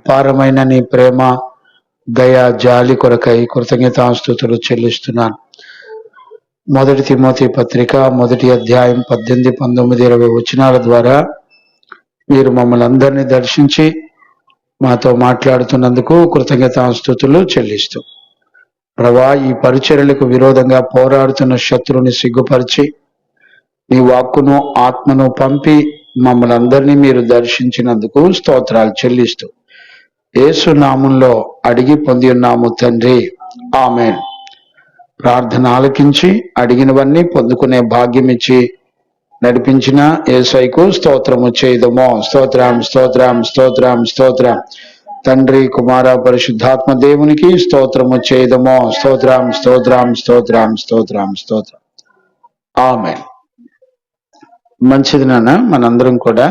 అపారమైన నీ ప్రేమ, దయ, జాలి కొరకై కృతజ్ఞతాస్తుతులు చెల్లిస్తున్నాను. 1 తిమోతి పత్రిక 1 అధ్యాయం 18, 19, 20 వచనాల ద్వారా మీరు మమ్మల్ని అందరినీ దర్శించి మాతో మాట్లాడుతున్నందుకు కృతజ్ఞతాస్తుతులు చెల్లిస్తూ, ప్రభువా, ఈ పరిచర్యలకు విరోధంగా పోరాడుతున్న శత్రువుని సిగ్గుపరిచి నీ వాక్కును ఆత్మను పంపి మమ్మల్ని అందరినీ మీరు దర్శించినందుకు స్తోత్రాలు చెల్లిస్తూ యేసు నామంలో అడిగి పొంది ఉన్నాము తండ్రి, ఆమేన్. ప్రార్థన ఆలకించి అడిగినవన్నీ పొందుకునే భాగ్యం ఇచ్చి నడిపించిన యేసయ్యకు స్తోత్రము చేయదము. స్తోత్రం, స్తోత్రం, స్తోత్రం, స్తోత్రం. తండ్రి, కుమార, పరిశుద్ధాత్మ దేవునికి స్తోత్రము చేయదము. స్తోత్రం, స్తోత్రం, స్తోత్రం, స్తోత్రం, స్తోత్రం. ఆమేన్. మంచిది నాన్న. మనందరం కూడా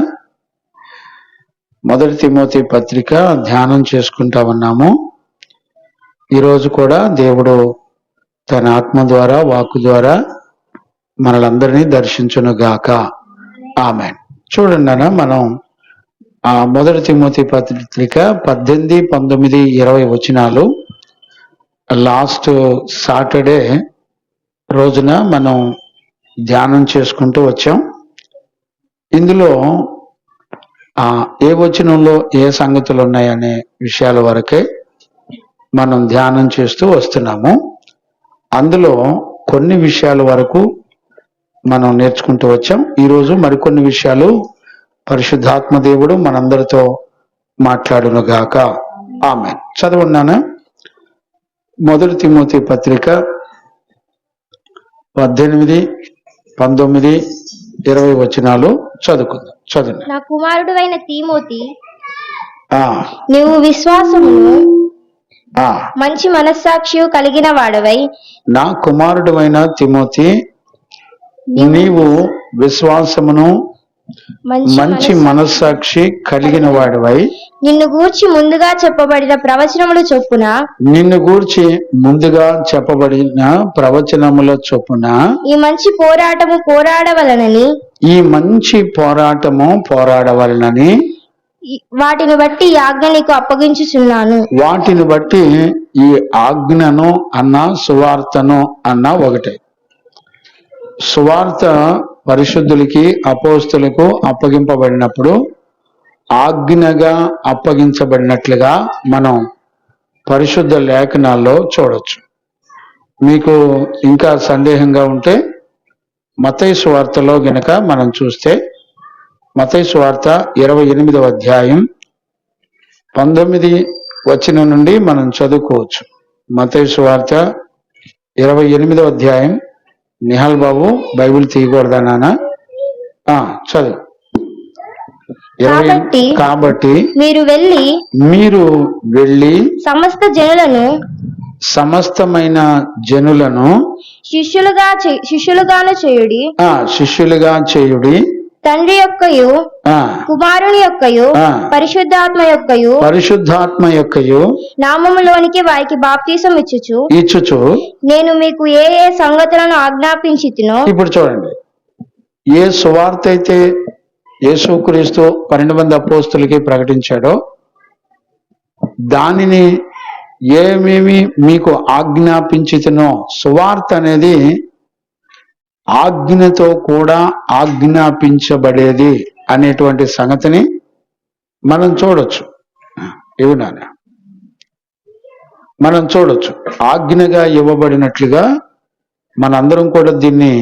1 తిమోతి పత్రిక ధ్యానం చేసుకుంటా ఉన్నాము. ఈరోజు కూడా దేవుడు తన ఆత్మ ద్వారా, వాక్కు ద్వారా మనలందరినీ దర్శించును గాక. ఆమేన్. చూడండి అన్న, మనం 1 తిమోతి పత్రిక 18, 19, 20 వచనాలు లాస్ట్ సాటర్డే రోజున మనం ధ్యానం చేసుకుంటూ వచ్చాం. ఇందులో ఏ వచనంలో ఏ సంగతులు ఉన్నాయనే విషయాల వరకే మనం ధ్యానం చేస్తూ వస్తున్నాము. అందులో కొన్ని విషయాల వరకు మనం నేర్చుకుంటూ వచ్చాం. ఈరోజు మరికొన్ని విషయాలు పరిశుద్ధాత్మ దేవుడు మనందరితో మాట్లాడును గాక. ఆమేన్. చదవన్నానా? 1 తిమోతి పత్రిక 18, 19, 20 వచనాలు చదువుకుందాం. చదువు. నా కుమారుడువైన తిమోతి, నీవు విశ్వాసమును మంచి మనస్సాక్షి కలిగిన వాడవై. నా కుమారుడువైన తిమోతి, నీవు విశ్వాసమును మంచి మనస్సాక్షి కలిగిన వాడవై, నిన్ను గూర్చి ముందుగా చెప్పబడిన ప్రవచనముల చొప్పున ఈ మంచి పోరాటము పోరాడవలనని వాటిని బట్టి ఈ ఆజ్ఞ నీకు అప్పగించుచున్నాను. వాటిని బట్టి ఈ ఆజ్ఞను అన్న సువార్తను అన్న ఒకటే. సువార్త పరిశుద్ధులకి, అపోస్తులకు అప్పగింపబడినప్పుడు ఆజ్ఞగా అప్పగించబడినట్లుగా మనం పరిశుద్ధ లేఖనాల్లో చూడొచ్చు. మీకు ఇంకా సందేహంగా ఉంటే మత్తయి సువార్తలో గనక మనం చూస్తే, మత్తయి సువార్త 28వ అధ్యాయం 19 వచనం నుండి మనం చదువుకోవచ్చు. మత్తయి సువార్త 28వ అధ్యాయం. నిహాల్ బాబు బైబిల్ తీయకూడదా నాన్న? చదువు. కాబట్టి మీరు వెళ్ళి సమస్తమైన జనులను శిష్యులుగా చేయుడి. తండ్రి యొక్కయు, కుమారుని యొక్కయు, పరిశుద్ధాత్మ యొక్కయు నామములోనికి వారికి బాప్తీసం ఇచ్చుచు నేను మీకు ఏ ఏ సంగతులను ఆజ్ఞాపించితినో. ఇప్పుడు చూడండి, ఏ సువార్త అయితే యేసుక్రీస్తు 12 మంది అపోస్తులకి ప్రకటించాడో దానిని ఏమేమి మీకు ఆజ్ఞాపించితినో, సువార్త అనేది ఆజ్ఞతో కూడా ఆజ్ఞాపించబడేది అనేటువంటి సంగతిని మనం చూడొచ్చు. ఏమన్నా మనం చూడొచ్చు. ఆజ్ఞగా ఇవ్వబడినట్లుగా మనందరం కూడా దీన్ని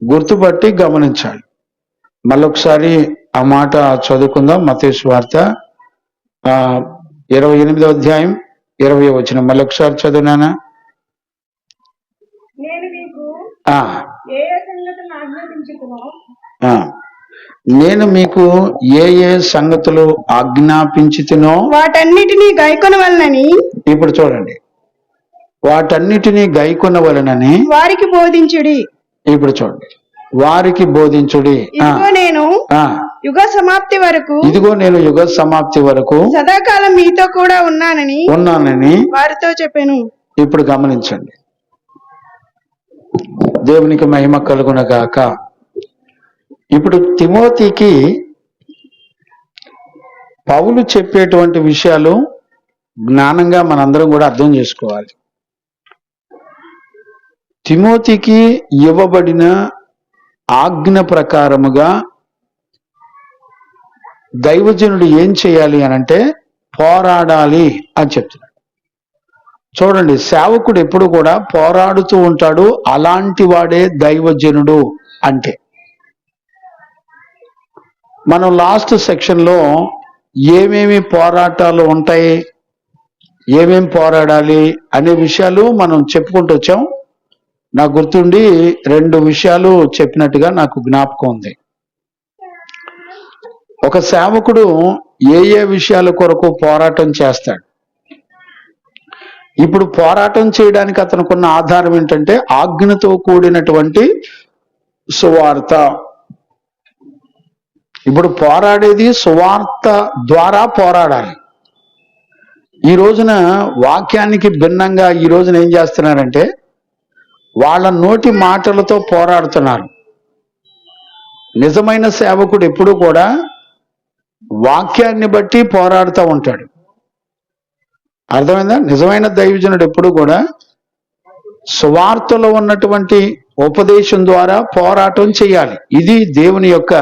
గుర్తుపట్టి గమనించాలి. మళ్ళొకసారి ఆ మాట చదువుకుందాం. మత్తయి సువార్త 28వ అధ్యాయం 20వ వచనం మళ్ళొకసారి చదువునానా? నేను మీకు ఏ ఏ సంగతులు ఆజ్ఞాపించితినో వాటన్నిటినీ గైకొనవలనని. ఇప్పుడు చూడండి, వాటన్నిటినీ గైకొనవలనని వారికి బోధించుడి. ఇప్పుడు చూడండి, వారికి బోధించుడి. ఇదిగో నేను యుగ సమాప్తి వరకు సదాకాలం మీతో కూడా ఉన్నానని వారితో చెప్పాను. ఇప్పుడు గమనించండి, దేవునికి మహిమ కలుగునగాక. ఇప్పుడు తిమోతికి పౌలు చెప్పేటువంటి విషయాలు జ్ఞానంగా మనందరం కూడా అర్థం చేసుకోవాలి. తిమోతికి ఇవ్వబడిన ఆజ్ఞ ప్రకారముగా దైవజనుడు ఏం చేయాలి అనంటే పోరాడాలి అని చెప్తున్నాడు. చూడండి, సేవకుడు ఎప్పుడు కూడా పోరాడుతూ ఉంటాడు. అలాంటి వాడే దైవజనుడు. అంటే మనం లాస్ట్ సెక్షన్లో ఏమేమి పోరాటాలు ఉంటాయి, ఏమేమి పోరాడాలి అనే విషయాలు మనం చెప్పుకుంటూ వచ్చాం. నాకు గుర్తుండి 2 విషయాలు చెప్పినట్టుగా నాకు జ్ఞాపకం ఉంది. ఒక సేవకుడు ఏ ఏ విషయాల కొరకు పోరాటం చేస్తాడు. ఇప్పుడు పోరాటం చేయడానికి అతనుకున్న ఆధారం ఏంటంటే ఆజ్ఞతో కూడినటువంటి సువార్త. ఇప్పుడు పోరాడేది సువార్త ద్వారా పోరాడాలి. ఈ రోజున వాక్యానికి భిన్నంగా ఈ రోజున ఏం చేస్తున్నారంటే వాళ్ళ నోటి మాటలతో పోరాడుతున్నారు. నిజమైన సేవకుడు ఎప్పుడు కూడా వాక్యాన్ని బట్టి పోరాడుతూ ఉంటాడు. అర్థమైందా? నిజమైన దైవజనుడు ఎప్పుడు కూడా సువార్తలో ఉన్నటువంటి ఉపదేశం ద్వారా పోరాటం చేయాలి. ఇది దేవుని యొక్క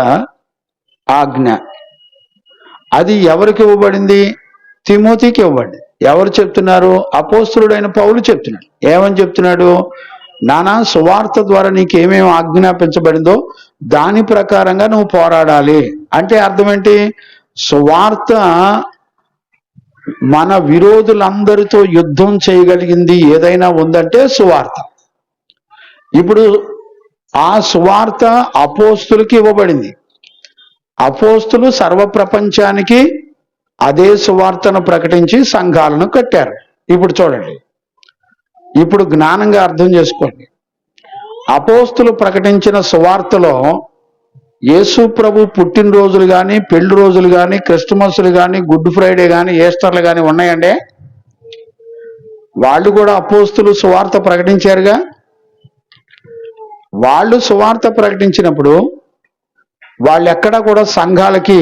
ఆజ్ఞ. అది ఎవరికి ఇవ్వబడింది? తిమోతికి ఇవ్వబడింది. ఎవరు చెప్తున్నారు? అపోస్తలుడైన పౌలు చెప్తున్నాడు. ఏమని చెప్తున్నాడు? నానా సువార్త ద్వారా నీకు ఏమేమి ఆజ్ఞాపించబడిందో దాని ప్రకారంగా నువ్వు పోరాడాలి. అంటే అర్థం ఏంటి? సువార్త మన విరోధులందరితో యుద్ధం చేయగలిగింది ఏదైనా ఉందంటే సువార్త. ఇప్పుడు ఆ సువార్త అపోస్తులకి ఇవ్వబడింది. అపోస్తులు సర్వ ప్రపంచానికి అదే సువార్తను ప్రకటించి సంఘాలను కట్టారు. ఇప్పుడు చూడండి, ఇప్పుడు జ్ఞానంగా అర్థం చేసుకోండి. అపోస్తులు ప్రకటించిన సువార్తలో యేసు ప్రభు పుట్టినరోజులు కానీ, పెళ్లి రోజులు కానీ, క్రిస్టమస్లు కానీ, గుడ్ ఫ్రైడే కానీ, ఈస్టర్లు కానీ ఉన్నాయండి. వాళ్ళు కూడా అపోస్తులు సువార్త ప్రకటించారుగా. వాళ్ళు సువార్త ప్రకటించినప్పుడు వాళ్ళు ఎక్కడా కూడా సంఘాలకి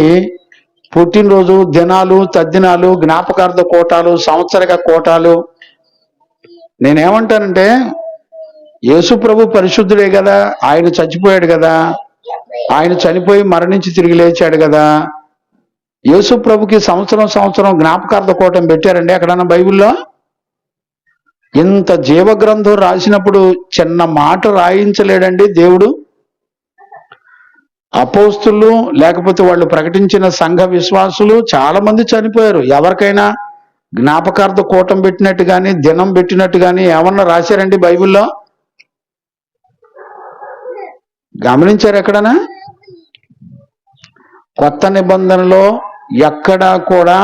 పుట్టినరోజు దినాలు, తద్దినాలు, జ్ఞాపకార్థ కోటాలు, సంవత్సరిక కోటాలు. నేనేమంటానంటే యేసు ప్రభు పరిశుద్ధుడే కదా, ఆయన చచ్చిపోయాడు కదా, ఆయన చనిపోయి మరణించి తిరిగి లేచాడు కదా. యేసు ప్రభుకి సంవత్సరం జ్ఞాపకార్థ కోటం పెట్టారండి ఎక్కడన్నా బైబిల్లో? ఇంత జీవగ్రంథం రాసినప్పుడు చిన్న మాట రాయించలేడండి దేవుడు? అపోస్తులు లేకపోతే వాళ్ళు ప్రకటించిన సంఘ విశ్వాసులు చాలా మంది చనిపోయారు. ఎవరికైనా జ్ఞాపకార్థ కూటం పెట్టినట్టు కానీ, దినం పెట్టినట్టు కానీ ఏమన్నా రాశారండి బైబిల్లో? గమనించారు ఎక్కడనా? కొత్త నిబంధనలో ఎక్కడా కూడా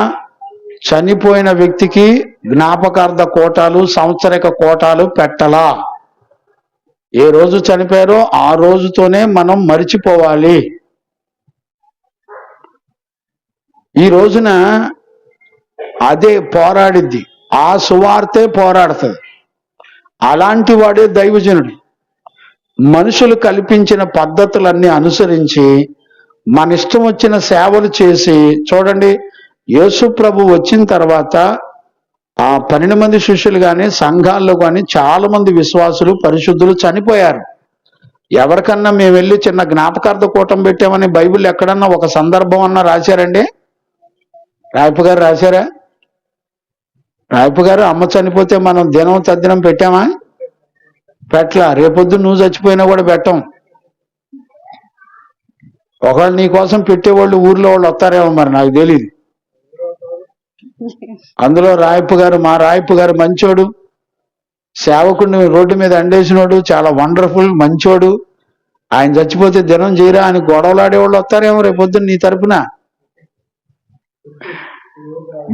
చనిపోయిన వ్యక్తికి జ్ఞాపకార్థ కోటాలు, సంవత్సరిక కోటాలు పెట్టలా. ఏ రోజు చనిపోయారో ఆ రోజుతోనే మనం మరిచిపోవాలి. ఈ రోజున అదే పోరాడిద్ది, ఆ సువార్తే పోరాడుతుంది. అలాంటి వాడే దైవజనుడు. మనుషులు కల్పించిన పద్ధతులన్నీ అనుసరించి మన ఇష్టం వచ్చిన సేవలు చేసి, చూడండి, యేసు ప్రభు వచ్చిన తర్వాత ఆ 12 మంది శిష్యులు కానీ, సంఘాల్లో కానీ చాలా మంది విశ్వాసులు, పరిశుద్ధులు చనిపోయారు. ఎవరికన్నా మేము వెళ్ళి చిన్న జ్ఞాపకార్థ కూటం పెట్టామని బైబిల్ ఎక్కడన్నా ఒక సందర్భం అన్నా రాశారండి? రాయపు గారు రాశారా? రాయపు గారు అమ్మ చనిపోతే మనం దినం తద్దినం పెట్టామా? పెట్టలా. రేపొద్దు నువ్వు చచ్చిపోయినా కూడా పెట్టం. ఒకవేళ నీ కోసం పెట్టేవాళ్ళు ఊర్లో వాళ్ళు వస్తారేమో, మరి నాకు తెలియదు. అందులో రాయపు గారు, మా రాయపు గారు మంచోడు, సేవకుడిని రోడ్డు మీద అండేసినోడు, చాలా వండర్ఫుల్ మంచోడు. ఆయన చచ్చిపోతే దినం చేయరా అని గొడవలాడేవాళ్ళు వస్తారేమో రేపొద్దున నీ తరపున.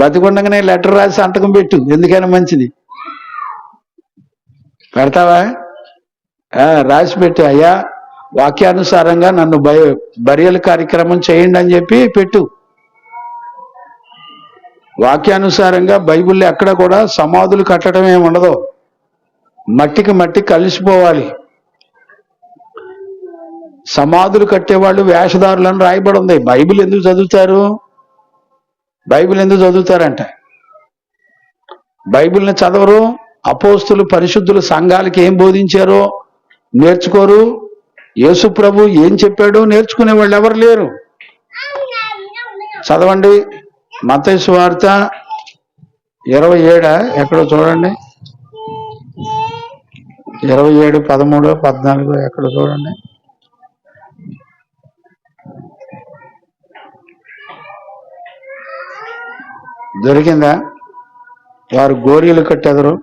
బతికుండగానే లెటర్ రాసి సంతకం పెట్టు, ఎందుకైనా మంచిది. పెడతావా? రాసి పెట్టి, అయ్యా వాక్యానుసారంగా నన్ను బరియల్ కార్యక్రమం చేయండి అని చెప్పి పెట్టు. వాక్యానుసారంగా బైబిల్లో ఎక్కడ కూడా సమాధులు కట్టడం ఏమి ఉండదు. మట్టికి మట్టి కలిసిపోవాలి. సమాధులు కట్టేవాళ్ళు వేషధారులను రాయబడి ఉంది. బైబిల్ ఎందుకు చదువుతారు? బైబిల్ ఎందుకు చదువుతారంట? బైబిల్ని చదవరు, అపోస్తులు పరిశుద్ధులు సంఘాలకి ఏం బోధించారో నేర్చుకోరు, యేసు ప్రభు ఏం చెప్పాడో నేర్చుకునే వాళ్ళు ఎవరు లేరు. చదవండి మత్తయి సువార్త 27 ఎక్కడో చూడండి, 27, 13, 14 ఎక్కడో చూడండి. దొరికిందా? వారు గోరీలు కట్టెదరు.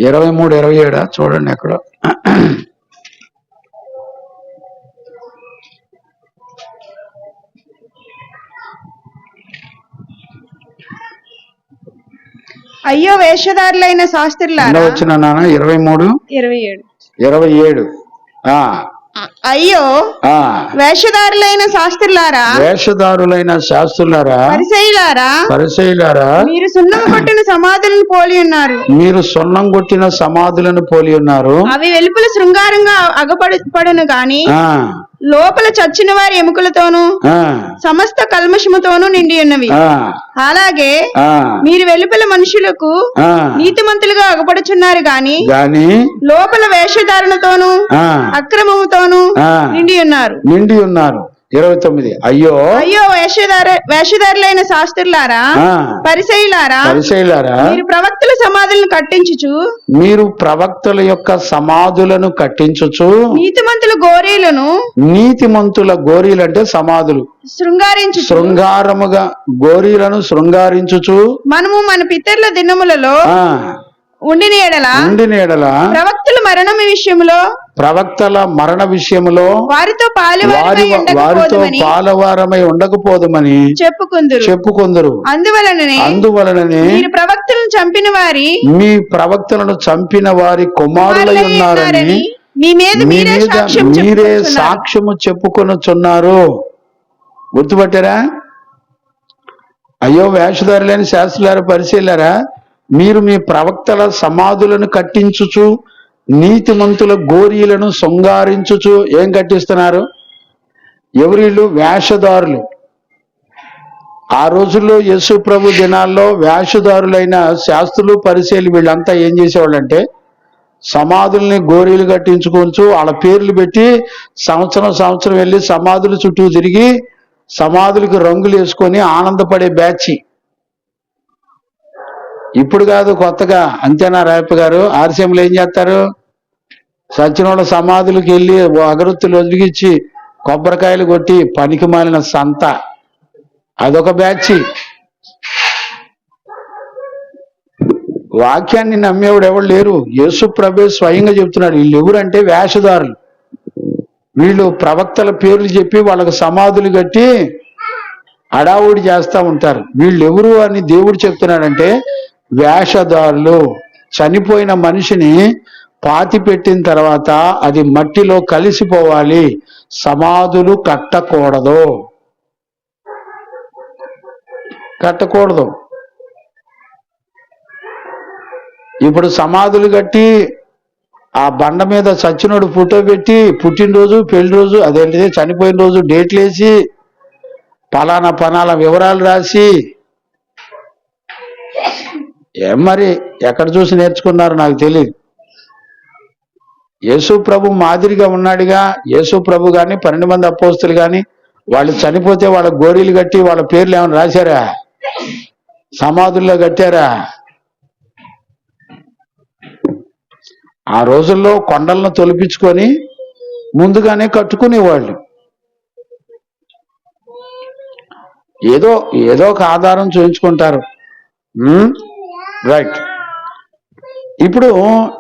23, 27 చూడండి ఎక్కడ. అయ్యో వేషధారులైన శాస్త్రులారా. వచ్చిన నాన్న 23, 27. అయ్యో వేషధారులైన శాస్త్రులారా, వేషధారులైన శాస్త్రులారా, పరిసయ్యులారా, మీరు సున్నం కొట్టిన సమాధులను పోలి ఉన్నారు. మీరు సున్నం కొట్టిన సమాధులను పోలి ఉన్నారు. అవి వెలుపల శృంగారంగా అగపడును గాని లోపల చచ్చిన వారి ఎముకలతోనూ సమస్త కల్మషముతోనూ నిండి ఉన్నవి. అలాగే మీరు వెలుపల మనుషులకు నీతిమంతులుగా అగపడుచున్నారు గాని లోపల వేషధారణతోనూ అక్రమముతోనూ నిండి ఉన్నారు. 29 అయ్యో వేషధారులైన శాస్త్రులారా, పరిసయ్యులారా, మీరు ప్రవక్తల సమాధులను కట్టించుచు, మీరు ప్రవక్తల యొక్క సమాధులను కట్టించుచు, నీతిమంతుల గోరీలు అంటే సమాధులు శృంగారముగా గోరీలను శృంగారించుచు, మనము మన పితరుల దినములలో ఉండిన ఎడల ప్రవక్తల మరణ విషయములో వారితో పాలవారమై ఉండకపోదుమని చెప్పుకుందరు. అందువలననే మీ ప్రవక్తలను చంపిన వారి కుమారులై ఉన్నారని మీరే సాక్ష్యము చెప్పుకొనుచున్నారు. గుర్తుపట్టారా? అయ్యో వేషధారులైన శాస్త్రులారా, పరిశీలారా, మీరు మీ ప్రవక్తల సమాధులను కట్టించుచు, నీతిమంతుల గోరీలను శృంగారించుచు ఏం కట్టిస్తున్నారు? ఎవరిళ్ళు? వేషధారులు. ఆ రోజుల్లో యేసు ప్రభు దినాల్లో వేషధారులైన శాస్త్రులు, పరిసయ్యులు వీళ్ళంతా ఏం చేసేవాళ్ళంటే సమాధుల్ని గోరీలు కట్టించుకోవచ్చు, వాళ్ళ పేర్లు పెట్టి సంవత్సరం వెళ్ళి సమాధుల చుట్టూ తిరిగి సమాధులకి రంగులు వేసుకొని ఆనందపడే బ్యాచ్. ఇప్పుడు కాదు, కొత్తగా. అంతేనా రాయప్ప గారు? ఆర్సీఎంలు ఏం చేస్తారు? సచ్చినోళ్ళ సమాధులకు వెళ్ళి అగరొత్తులు ఒదిగిచ్చి కొబ్బరికాయలు కొట్టి పనికి మాలిన సంత, అదొక బ్యాచ్. వాక్యాన్ని నమ్మేవాడు ఎవరు లేరు. యేసు ప్రభు స్వయంగా చెప్తున్నాడు, వీళ్ళు ఎవరంటే వేషధారులు. వీళ్ళు ప్రవక్తల పేర్లు చెప్పి వాళ్ళకు సమాధులు కట్టి అడావుడి చేస్తూ ఉంటారు. వీళ్ళు ఎవరు అని దేవుడు చెప్తున్నాడంటే వేషధారులు. చనిపోయిన మనిషిని పాతి పెట్టిన తర్వాత అది మట్టిలో కలిసిపోవాలి, సమాధులు కట్టకూడదు. ఇప్పుడు సమాధులు కట్టి ఆ బండ మీద చచ్చినోడు ఫోటో పెట్టి పుట్టినరోజు, పెళ్లి రోజు, అదేంటిది చనిపోయిన రోజు డేట్లు వేసి పలానా వివరాలు రాసి, ఏం మరి ఎక్కడ చూసి నేర్చుకున్నారు నాకు తెలియదు. యేసు ప్రభు మాదిరిగా ఉన్నాడుగా. యేసు ప్రభు గాని 12 మంది అపోస్తులు గాని వాళ్ళు చనిపోతే వాళ్ళ గోరీలు కట్టి వాళ్ళ పేర్లు ఏమైనా రాశారా? సమాధుల్లో కట్టారా? ఆ రోజుల్లో కొండలను తొలిపించుకొని ముందుగానే కట్టుకునేవాళ్ళు. ఏదో ఒక ఆధారం చూపించుకుంటారు. రైట్. ఇప్పుడు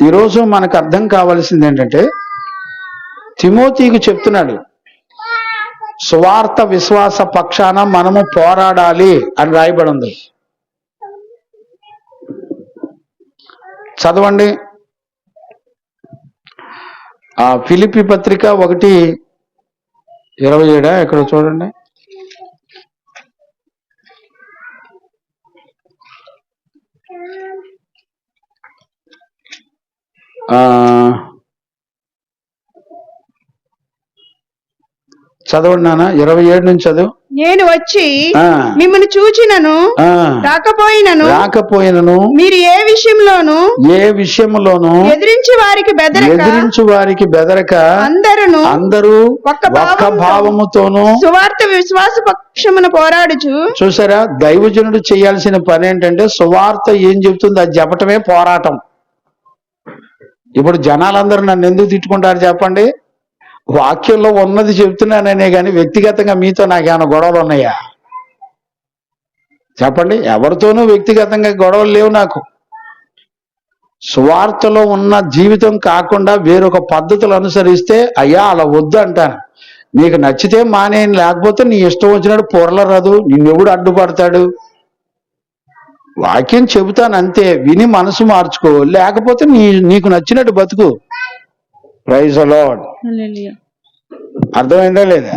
ఈరోజు మనకు అర్థం కావాల్సింది ఏంటంటే, తిమోతికి చెప్తున్నాడు, సువార్త విశ్వాస పక్షాన మనము పోరాడాలి అని రాయబడి ఉంది. చదవండి. ఫిలిప్పీ పత్రిక 1:27 ఎక్కడ చూడండి. చదవండి నాన్న, 27 నుంచి చదువు. నేను వచ్చి ఆ. మిమ్మల్ని చూచినను ఆ, రాకపోయినను మీరు ఏ విషయంలోను ఎదిరించి వారికి బెదరక అందరూ ఒక్క భావముతోను సువార్త విశ్వాస పక్షమున పోరాడుచు. చూసారా, దైవజనుడు చేయాల్సిన పని ఏంటంటే సువార్త ఏం చెబుతుంది అది చెప్పటమే పోరాటం. ఇప్పుడు జనాలందరూ నన్ను ఎందుకు తిట్టుకుంటారు చెప్పండి? వాక్యంలో ఉన్నది చెప్తున్నాననే కానీ వ్యక్తిగతంగా మీతో నాకేమైనా గొడవలు ఉన్నాయా చెప్పండి? ఎవరితోనూ వ్యక్తిగతంగా గొడవలు లేవు నాకు. సువార్తలో ఉన్న జీవితం కాకుండా వేరొక పద్ధతులు అనుసరిస్తే అయ్యా అలా వద్దు అంటాను. నీకు నచ్చితే మానేయని, లేకపోతే నీ ఇష్టం వచ్చినట్టు పొరలరాదు, నిన్నెవడు అడ్డుపడతాడు. వాక్యం చెబుతాను అంతే, విని మనసు మార్చుకో, లేకపోతే నీకు నచ్చినట్టు బతుకు. Praise the Lord. అర్థమైందా లేదా?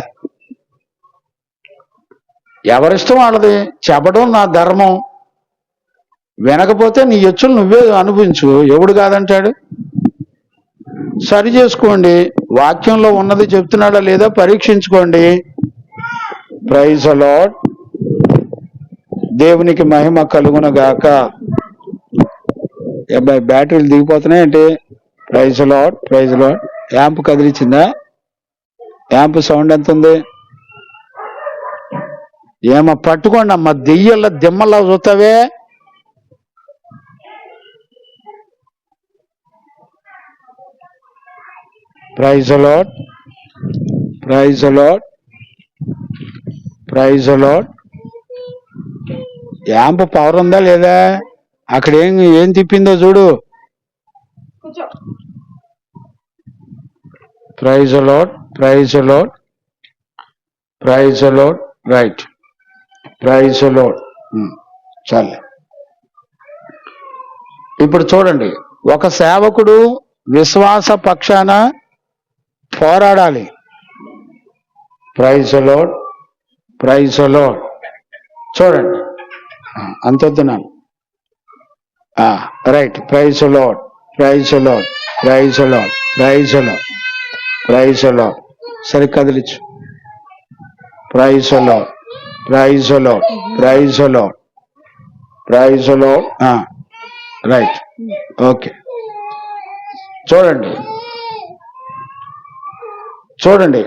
ఎవరిష్టం వాళ్ళది, చెప్పడం నా ధర్మం. వినకపోతే నీ ఎచ్చులు నువ్వే అనుభవించు, ఎవడు కాదంటాడు. సరి చేసుకోండి, వాక్యంలో ఉన్నది చెప్తున్నాడా లేదా పరీక్షించుకోండి. Praise the lord. దేవునికి మహిమ కలుగును గాక. అబ్బాయి బ్యాటరీలు దిగిపోతున్నాయంటే. Praise the Lord, praise the Lord. Amp కదిలిచ్చిందా? యాంప్ సౌండ్ ఎంత ఉంది? ఏమో పట్టుకోండి అమ్మా, దెయ్యల్లా దిమ్మల్లా చూస్తావే. Praise the Lord, praise the Lord, praise the Lord. Amp power ఉందా లేదా? అక్కడ ఏం తిప్పిందో చూడు. Praise the Lord, praise the Lord, praise the Lord. Right, praise the Lord. చాలే. ఇప్పుడు చూడండి, ఒక సేవకుడు విశ్వాస పక్షాన పోరాడాలి. Praise the Lord, praise the lord. చూడండి, అంతొద్దున్నాను. Right. Praise the Lord, praise the Lord, praise the Lord, praise the Lord, praise the Lord. సరి కదిలిచ్చు. Praise the Lord, praise the Lord, praise the Lord, praise the Lord. Right, okay. చూడండి,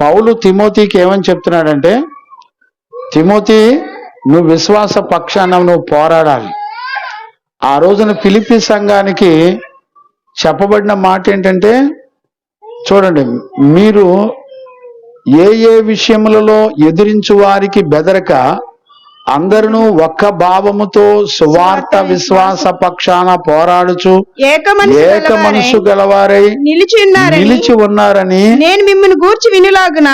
పౌలు తిమోతికి ఏమని చెప్తున్నాడంటే, Timothy నువ్వు విశ్వాస పక్షాన నువ్వు పోరాడాలి. ఆ రోజున ఫిలిప్పీ సంఘానికి చెప్పబడిన మాట ఏంటంటే, చూడండి, మీరు ఏ విషయములలో ఎదిరించు వారికి బెదరక అందరూ ఒక్క భావముతో సువార్త విశ్వాస పక్షాన పోరాడుచు ఏక మనసు గలవారై నిలిచి ఉన్నారని నేను మిమ్మల్ని గూర్చి వినులాగున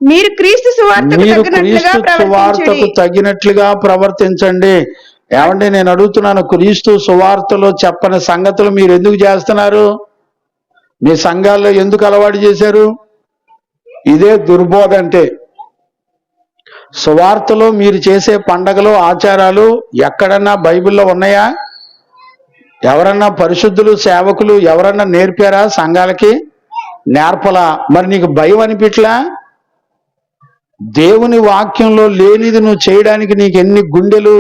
మీరు క్రీస్తు సువార్తకు తగినట్లుగా ప్రవర్తించండి. ఏమంటే నేను అడుగుతున్నాను, క్రీస్తు సువార్తలో చెప్పని సంగతులు మీరు ఎందుకు చేస్తున్నారు? మీ సంఘాల్లో ఎందుకు అలవాటు చేశారు? ఇదే దుర్బోధ అంటే. సువార్తలో మీరు చేసే పండగలు ఆచారాలు ఎక్కడన్నా బైబిల్లో ఉన్నాయా? ఎవరన్నా పరిశుద్ధులు సేవకులు ఎవరన్నా నేర్పారా సంఘాలకి? నేర్పలా. మరి నీకు భయం అనిపిట్లా? దేవుని వాక్యంలో లేనిది నువ్వు చేయడానికి నీకు ఎన్ని గుండెలు,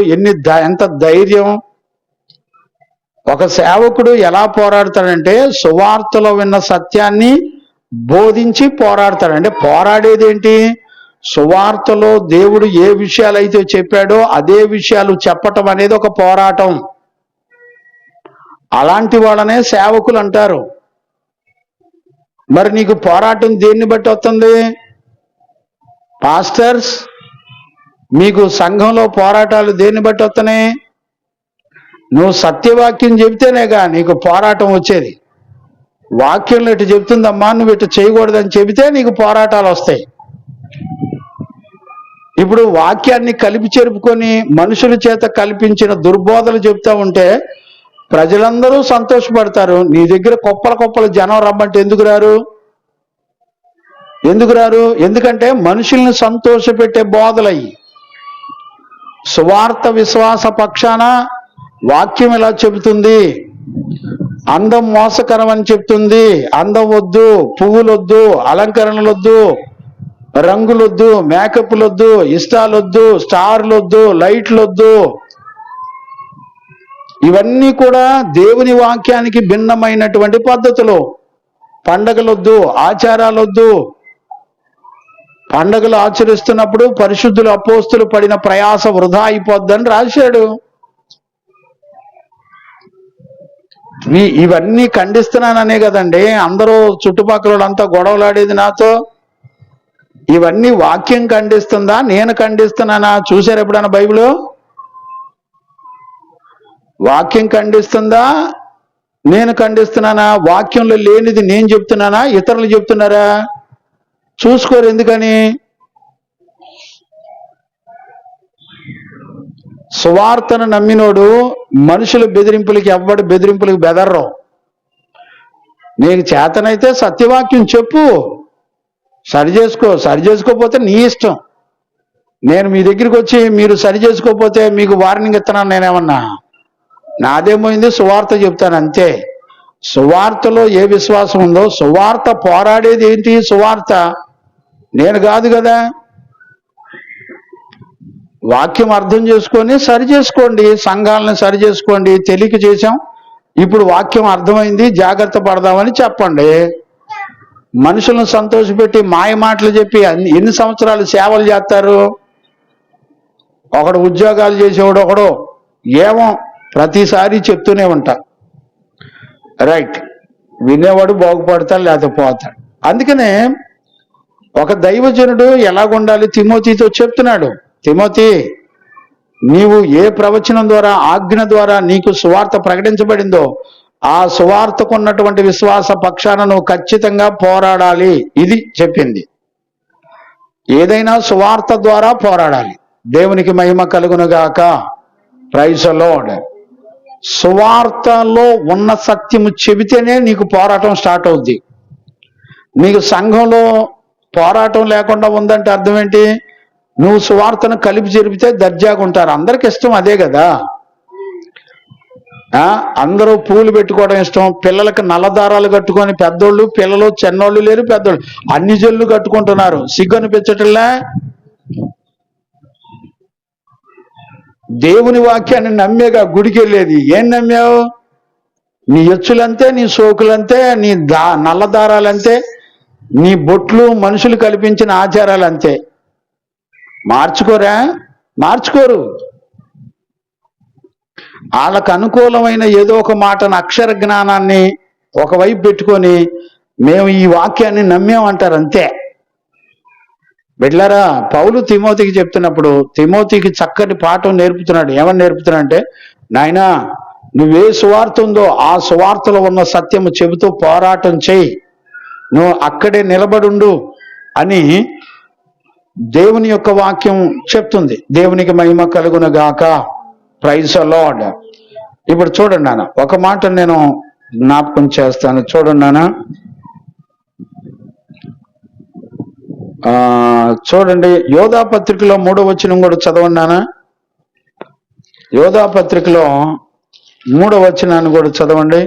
ఎంత ధైర్యం? ఒక సేవకుడు ఎలా పోరాడతాడంటే సువార్తలో విన్న సత్యాన్ని బోధించి పోరాడతాడు. అంటే పోరాడేది ఏంటి? సువార్తలో దేవుడు ఏ విషయాలు అయితే చెప్పాడో అదే విషయాలు చెప్పటం అనేది ఒక పోరాటం. అలాంటి వాళ్ళనే సేవకులు అంటారు. మరి నీకు పోరాటం దేన్ని బట్టి వస్తుంది? పాస్టర్స్, మీకు సంఘంలో పోరాటాలు దేన్ని బట్టి వస్తున్నాయి? నువ్వు సత్యవాక్యం చెబితేనేగా నీకు పోరాటం వచ్చేది. వాక్యంలో ఇటు చెబుతుందమ్మా, నువ్వు ఇటు చేయకూడదని చెబితే నీకు పోరాటాలు వస్తాయి. ఇప్పుడు వాక్యాన్ని కలిపి చెరుపుకొని మనుషుల చేత కల్పించిన దుర్బోధలు చెప్తా ఉంటే ప్రజలందరూ సంతోషపడతారు. నీ దగ్గర కుప్పల జనం రమ్మంటే ఎందుకు రారు? ఎందుకంటే మనుషుల్ని సంతోషపెట్టే బోధలయ్యి. సువార్త విశ్వాస పక్షాన వాక్యం ఎలా చెబుతుంది అందం మోసకరం అని చెప్తుంది. అందం వద్దు, పువ్వులు వద్దు, అలంకరణలు వద్దు, రంగులు వద్దు, మేకప్లు వద్దు, ఇష్టాలు వద్దు, స్టార్లు వద్దు, లైట్లు వద్దు. ఇవన్నీ కూడా దేవుని వాక్యానికి భిన్నమైనటువంటి పద్ధతులు. పండగలొద్దు, ఆచారాలొద్దు. పండగలు ఆచరిస్తున్నప్పుడు పరిశుద్ధులు అపోస్తులు పడిన ప్రయాస వృధా అయిపోద్దని రాశాడు. ఇవన్నీ ఖండిస్తున్నాననే కదండి అందరూ చుట్టుపక్కల అంతా గొడవలాడేది నాతో. ఇవన్నీ వాక్యం ఖండిస్తుందా, నేను ఖండిస్తున్నానా? చూశారు ఎప్పుడన్నా బైబిల్? వాక్యం ఖండిస్తుందా, నేను ఖండిస్తున్నానా? వాక్యంలో లేనిది నేను చెప్తున్నానా, ఇతరులు చెప్తున్నారా? చూసుకోరు. ఎందుకని? సువార్తను నమ్మినోడు మనుషుల బెదిరింపులకి, ఎవ్వడు బెదిరింపులకు బెదర్రు. నీకు చేతనైతే సత్యవాక్యం చెప్పు, సరి చేసుకోకపోతే నీ ఇష్టం. నేను మీ దగ్గరికి వచ్చి మీరు సరి చేసుకోకపోతే మీకు వార్నింగ్ ఇస్తున్నాను నేనేమన్నా? నాదేమైంది, సువార్త చెప్తాను అంతే. సువార్తలో ఏ విశ్వాసం ఉందో, సువార్త పోరాడేది ఏంటి? సువార్త నేను కాదు కదా. వాక్యం అర్థం చేసుకొని సరి చేసుకోండి, సంఘాలను సరి చేసుకోండి. తెలియక చేశాం, ఇప్పుడు వాక్యం అర్థమైంది, జాగ్రత్త పడదామని చెప్పండి. మనుషులను సంతోషపెట్టి మాయ మాటలు చెప్పి ఎన్ని సంవత్సరాలు సేవలు చేస్తారు? ఒకడు ఉద్యోగాలు చేసేవాడు, ఒకడు ఏమో ప్రతిసారి చెప్తూనే ఉంటా. రైట్, వినేవాడు బాగుపడతాడు, లేకపోతే పోతాడు. అందుకనే ఒక దైవజనుడు ఎలాగుండాలి తిమోతితో చెప్తున్నాడు. తిమోతి, నీవు ఏ ప్రవచనం ద్వారా, ఆజ్ఞ ద్వారా నీకు సువార్త ప్రకటించబడిందో ఆ సువార్తకు ఉన్నటువంటి విశ్వాస పక్షాన నువ్వు ఖచ్చితంగా పోరాడాలి. ఇది చెప్పింది. ఏదైనా సువార్త ద్వారా పోరాడాలి. దేవునికి మహిమ కలుగునుగాక. Praise the Lord. సువార్తలో ఉన్న సత్యము చెబితేనే నీకు పోరాటం స్టార్ట్ అవుద్ది. నీకు సంఘంలో పోరాటం లేకుండా ఉందంటే అర్థం ఏంటి? నువ్వు సువార్తను కలిపి జరిపితే దర్జాగా ఉంటారు. అందరికి ఇష్టం అదే కదా. అందరూ పూలు పెట్టుకోవడం ఇష్టం. పిల్లలకు నల్లదారాలు కట్టుకొని, పెద్దోళ్ళు పిల్లలు, చిన్నోళ్ళు లేరు పెద్దోళ్ళు అన్ని జల్లు కట్టుకుంటున్నారు. సిగ్గనిపించటంలా? దేవుని వాక్యాన్ని నమ్మేగా గుడికి వెళ్ళేది. ఏం నమ్మావు? నీ ఎచ్చులంతే, నీ సోకులంతే, నీ నల్లదారాలంతే, నీ బొట్లు మనుషులు కల్పించిన ఆచారాలు అంతే. మార్చుకోరా? మార్చుకోరు. వాళ్ళకు అనుకూలమైన ఏదో ఒక మాటను, అక్షర జ్ఞానాన్ని ఒకవైపు పెట్టుకొని మేము ఈ వాక్యాన్ని నమ్మేమంటారు అంతే. బిడ్డలారా, పౌలు తిమోతికి చెప్తున్నప్పుడు తిమోతికి చక్కటి పాఠం నేర్పుతున్నాడు. ఏమని నేర్పుతున్నా అంటే, నాయనా నువ్వే సువార్త ఉందో ఆ సువార్తలో ఉన్న సత్యము చెబుతూ పోరాటం చేయి, నువ్వు అక్కడే నిలబడుండు అని దేవుని యొక్క వాక్యం చెప్తుంది. దేవునికి మహిమ కలుగునుగాక. Praise the lord. ఇప్పుడు చూడండి నాన్న, ఒక మాట నేను జ్ఞాపకం చేస్తాను. చూడండి నాన్న, చూడండి యోధా పత్రికలో 3వ వచనం కూడా చదవండి నాన్న. యోధా పత్రికలో 3వ వచనాన్ని కూడా చదవండి.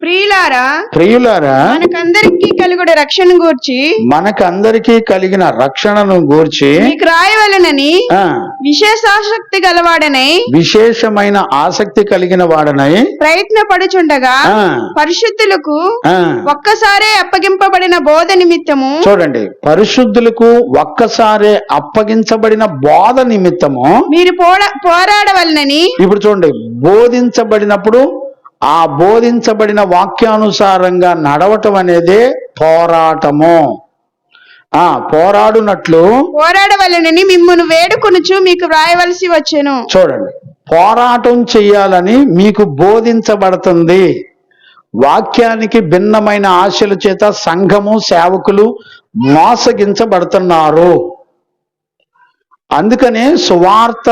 ప్రియులారా, మనకందరికీ కలుగుడు రక్షణ గూర్చి, మనకందరికీ కలిగిన రక్షణను గూర్చి మీకు రాయవలెనని విశేషాసక్తి గలవాడనై, విశేషమైన ఆసక్తి కలిగిన వాడనై ప్రయత్నపడుచుండగా పరిశుద్ధులకు ఒక్కసారే అప్పగింపబడిన బోధ నిమిత్తము, చూడండి, పరిశుద్ధులకు ఒక్కసారే అప్పగించబడిన బోధ నిమిత్తము మీరు పోరాడవలనని. ఇప్పుడు చూడండి, బోధించబడినప్పుడు ఆ బోధించబడిన వాక్యానుసారంగా నడవటం అనేదే పోరాటము. పోరాడవలనని మిమ్మును వేడుకొనుచు మీకు వ్రాయవలసి వచ్చెను. చూడండి, పోరాటం చెయ్యాలని మీకు బోధించబడుతుంది. వాక్యానికి భిన్నమైన ఆశల చేత సంఘము, సేవకులు మోసగించబడుతున్నారు. అందుకనే సువార్త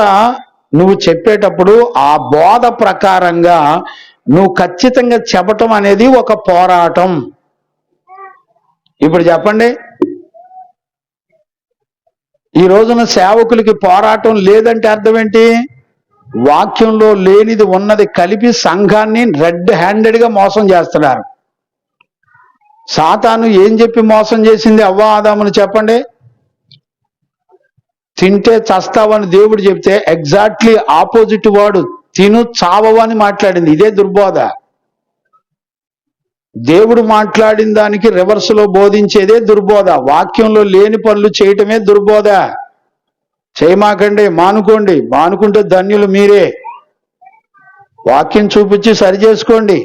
నువ్వు చెప్పేటప్పుడు ఆ బోధ ప్రకారంగా నువ్వు ఖచ్చితంగా చెప్పటం అనేది ఒక పోరాటం. ఇప్పుడు చెప్పండి, ఈ రోజున సేవకులకి పోరాటం లేదంటే అర్థం ఏంటి? వాక్యంలో లేనిది ఉన్నది కలిపి సంఘాన్ని రెడ్ హ్యాండెడ్గా మోసం చేస్తున్నారు. సాతాను ఏం చెప్పి మోసం చేసింది అవ్వ ఆదామును చెప్పండి? తింటే చస్తావని దేవుడు చెప్తే ఎగ్జాక్ట్లీ ఆపోజిట్ వాడు తిను చావవు అని మాట్లాడింది. ఇదే దుర్బోధ. దేవుడు మాట్లాడిన దానికి రివర్స్ లో బోధించేదే దుర్బోధ. వాక్యంలో లేని పనులు చేయటమే దుర్బోధ. చేయమాకండి, మానుకోండి. మానుకుంటే ధన్యులు మీరే. వాక్యం చూపించి సరి చేసుకోండి.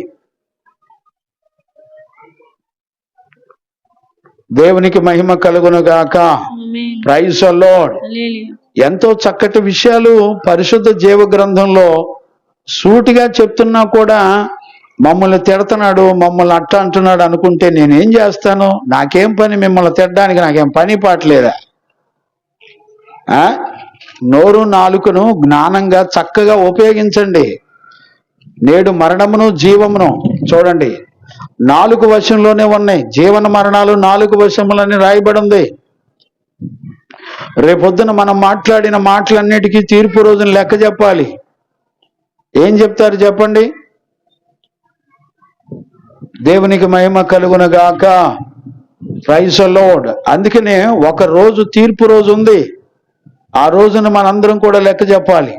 దేవునికి మహిమ కలుగునుగాక. Praise the lord. ఎంతో చక్కటి విషయాలు పరిశుద్ధ జీవ గ్రంథంలో సూటిగా చెప్తున్నా కూడా మమ్మల్ని తిడుతున్నాడు, మమ్మల్ని అట్ట అంటున్నాడు అనుకుంటే నేనేం చేస్తాను? నాకేం పని మిమ్మల్ని తిట్టడానికి? నాకేం పని పాటలేదా? నోరు నాలుకను జ్ఞానంగా చక్కగా ఉపయోగించండి. నేడు మరణమును జీవమును చూడండి, నాలుగు వశంలోనే ఉన్నాయి. జీవన మరణాలు నాలుగు వశములని రాయబడి ఉంది. రేపొద్దున మనం మాట్లాడిన మాటలన్నిటికీ తీర్పు రోజున లెక్క చెప్పాలి. ఏం చెప్తారు చెప్పండి? దేవునికి మహిమ కలుగునుగాక. Praise the lord. అందుకనే ఒక రోజు తీర్పు రోజు ఉంది. ఆ రోజున మనందరం కూడా లెక్క చెప్పాలి.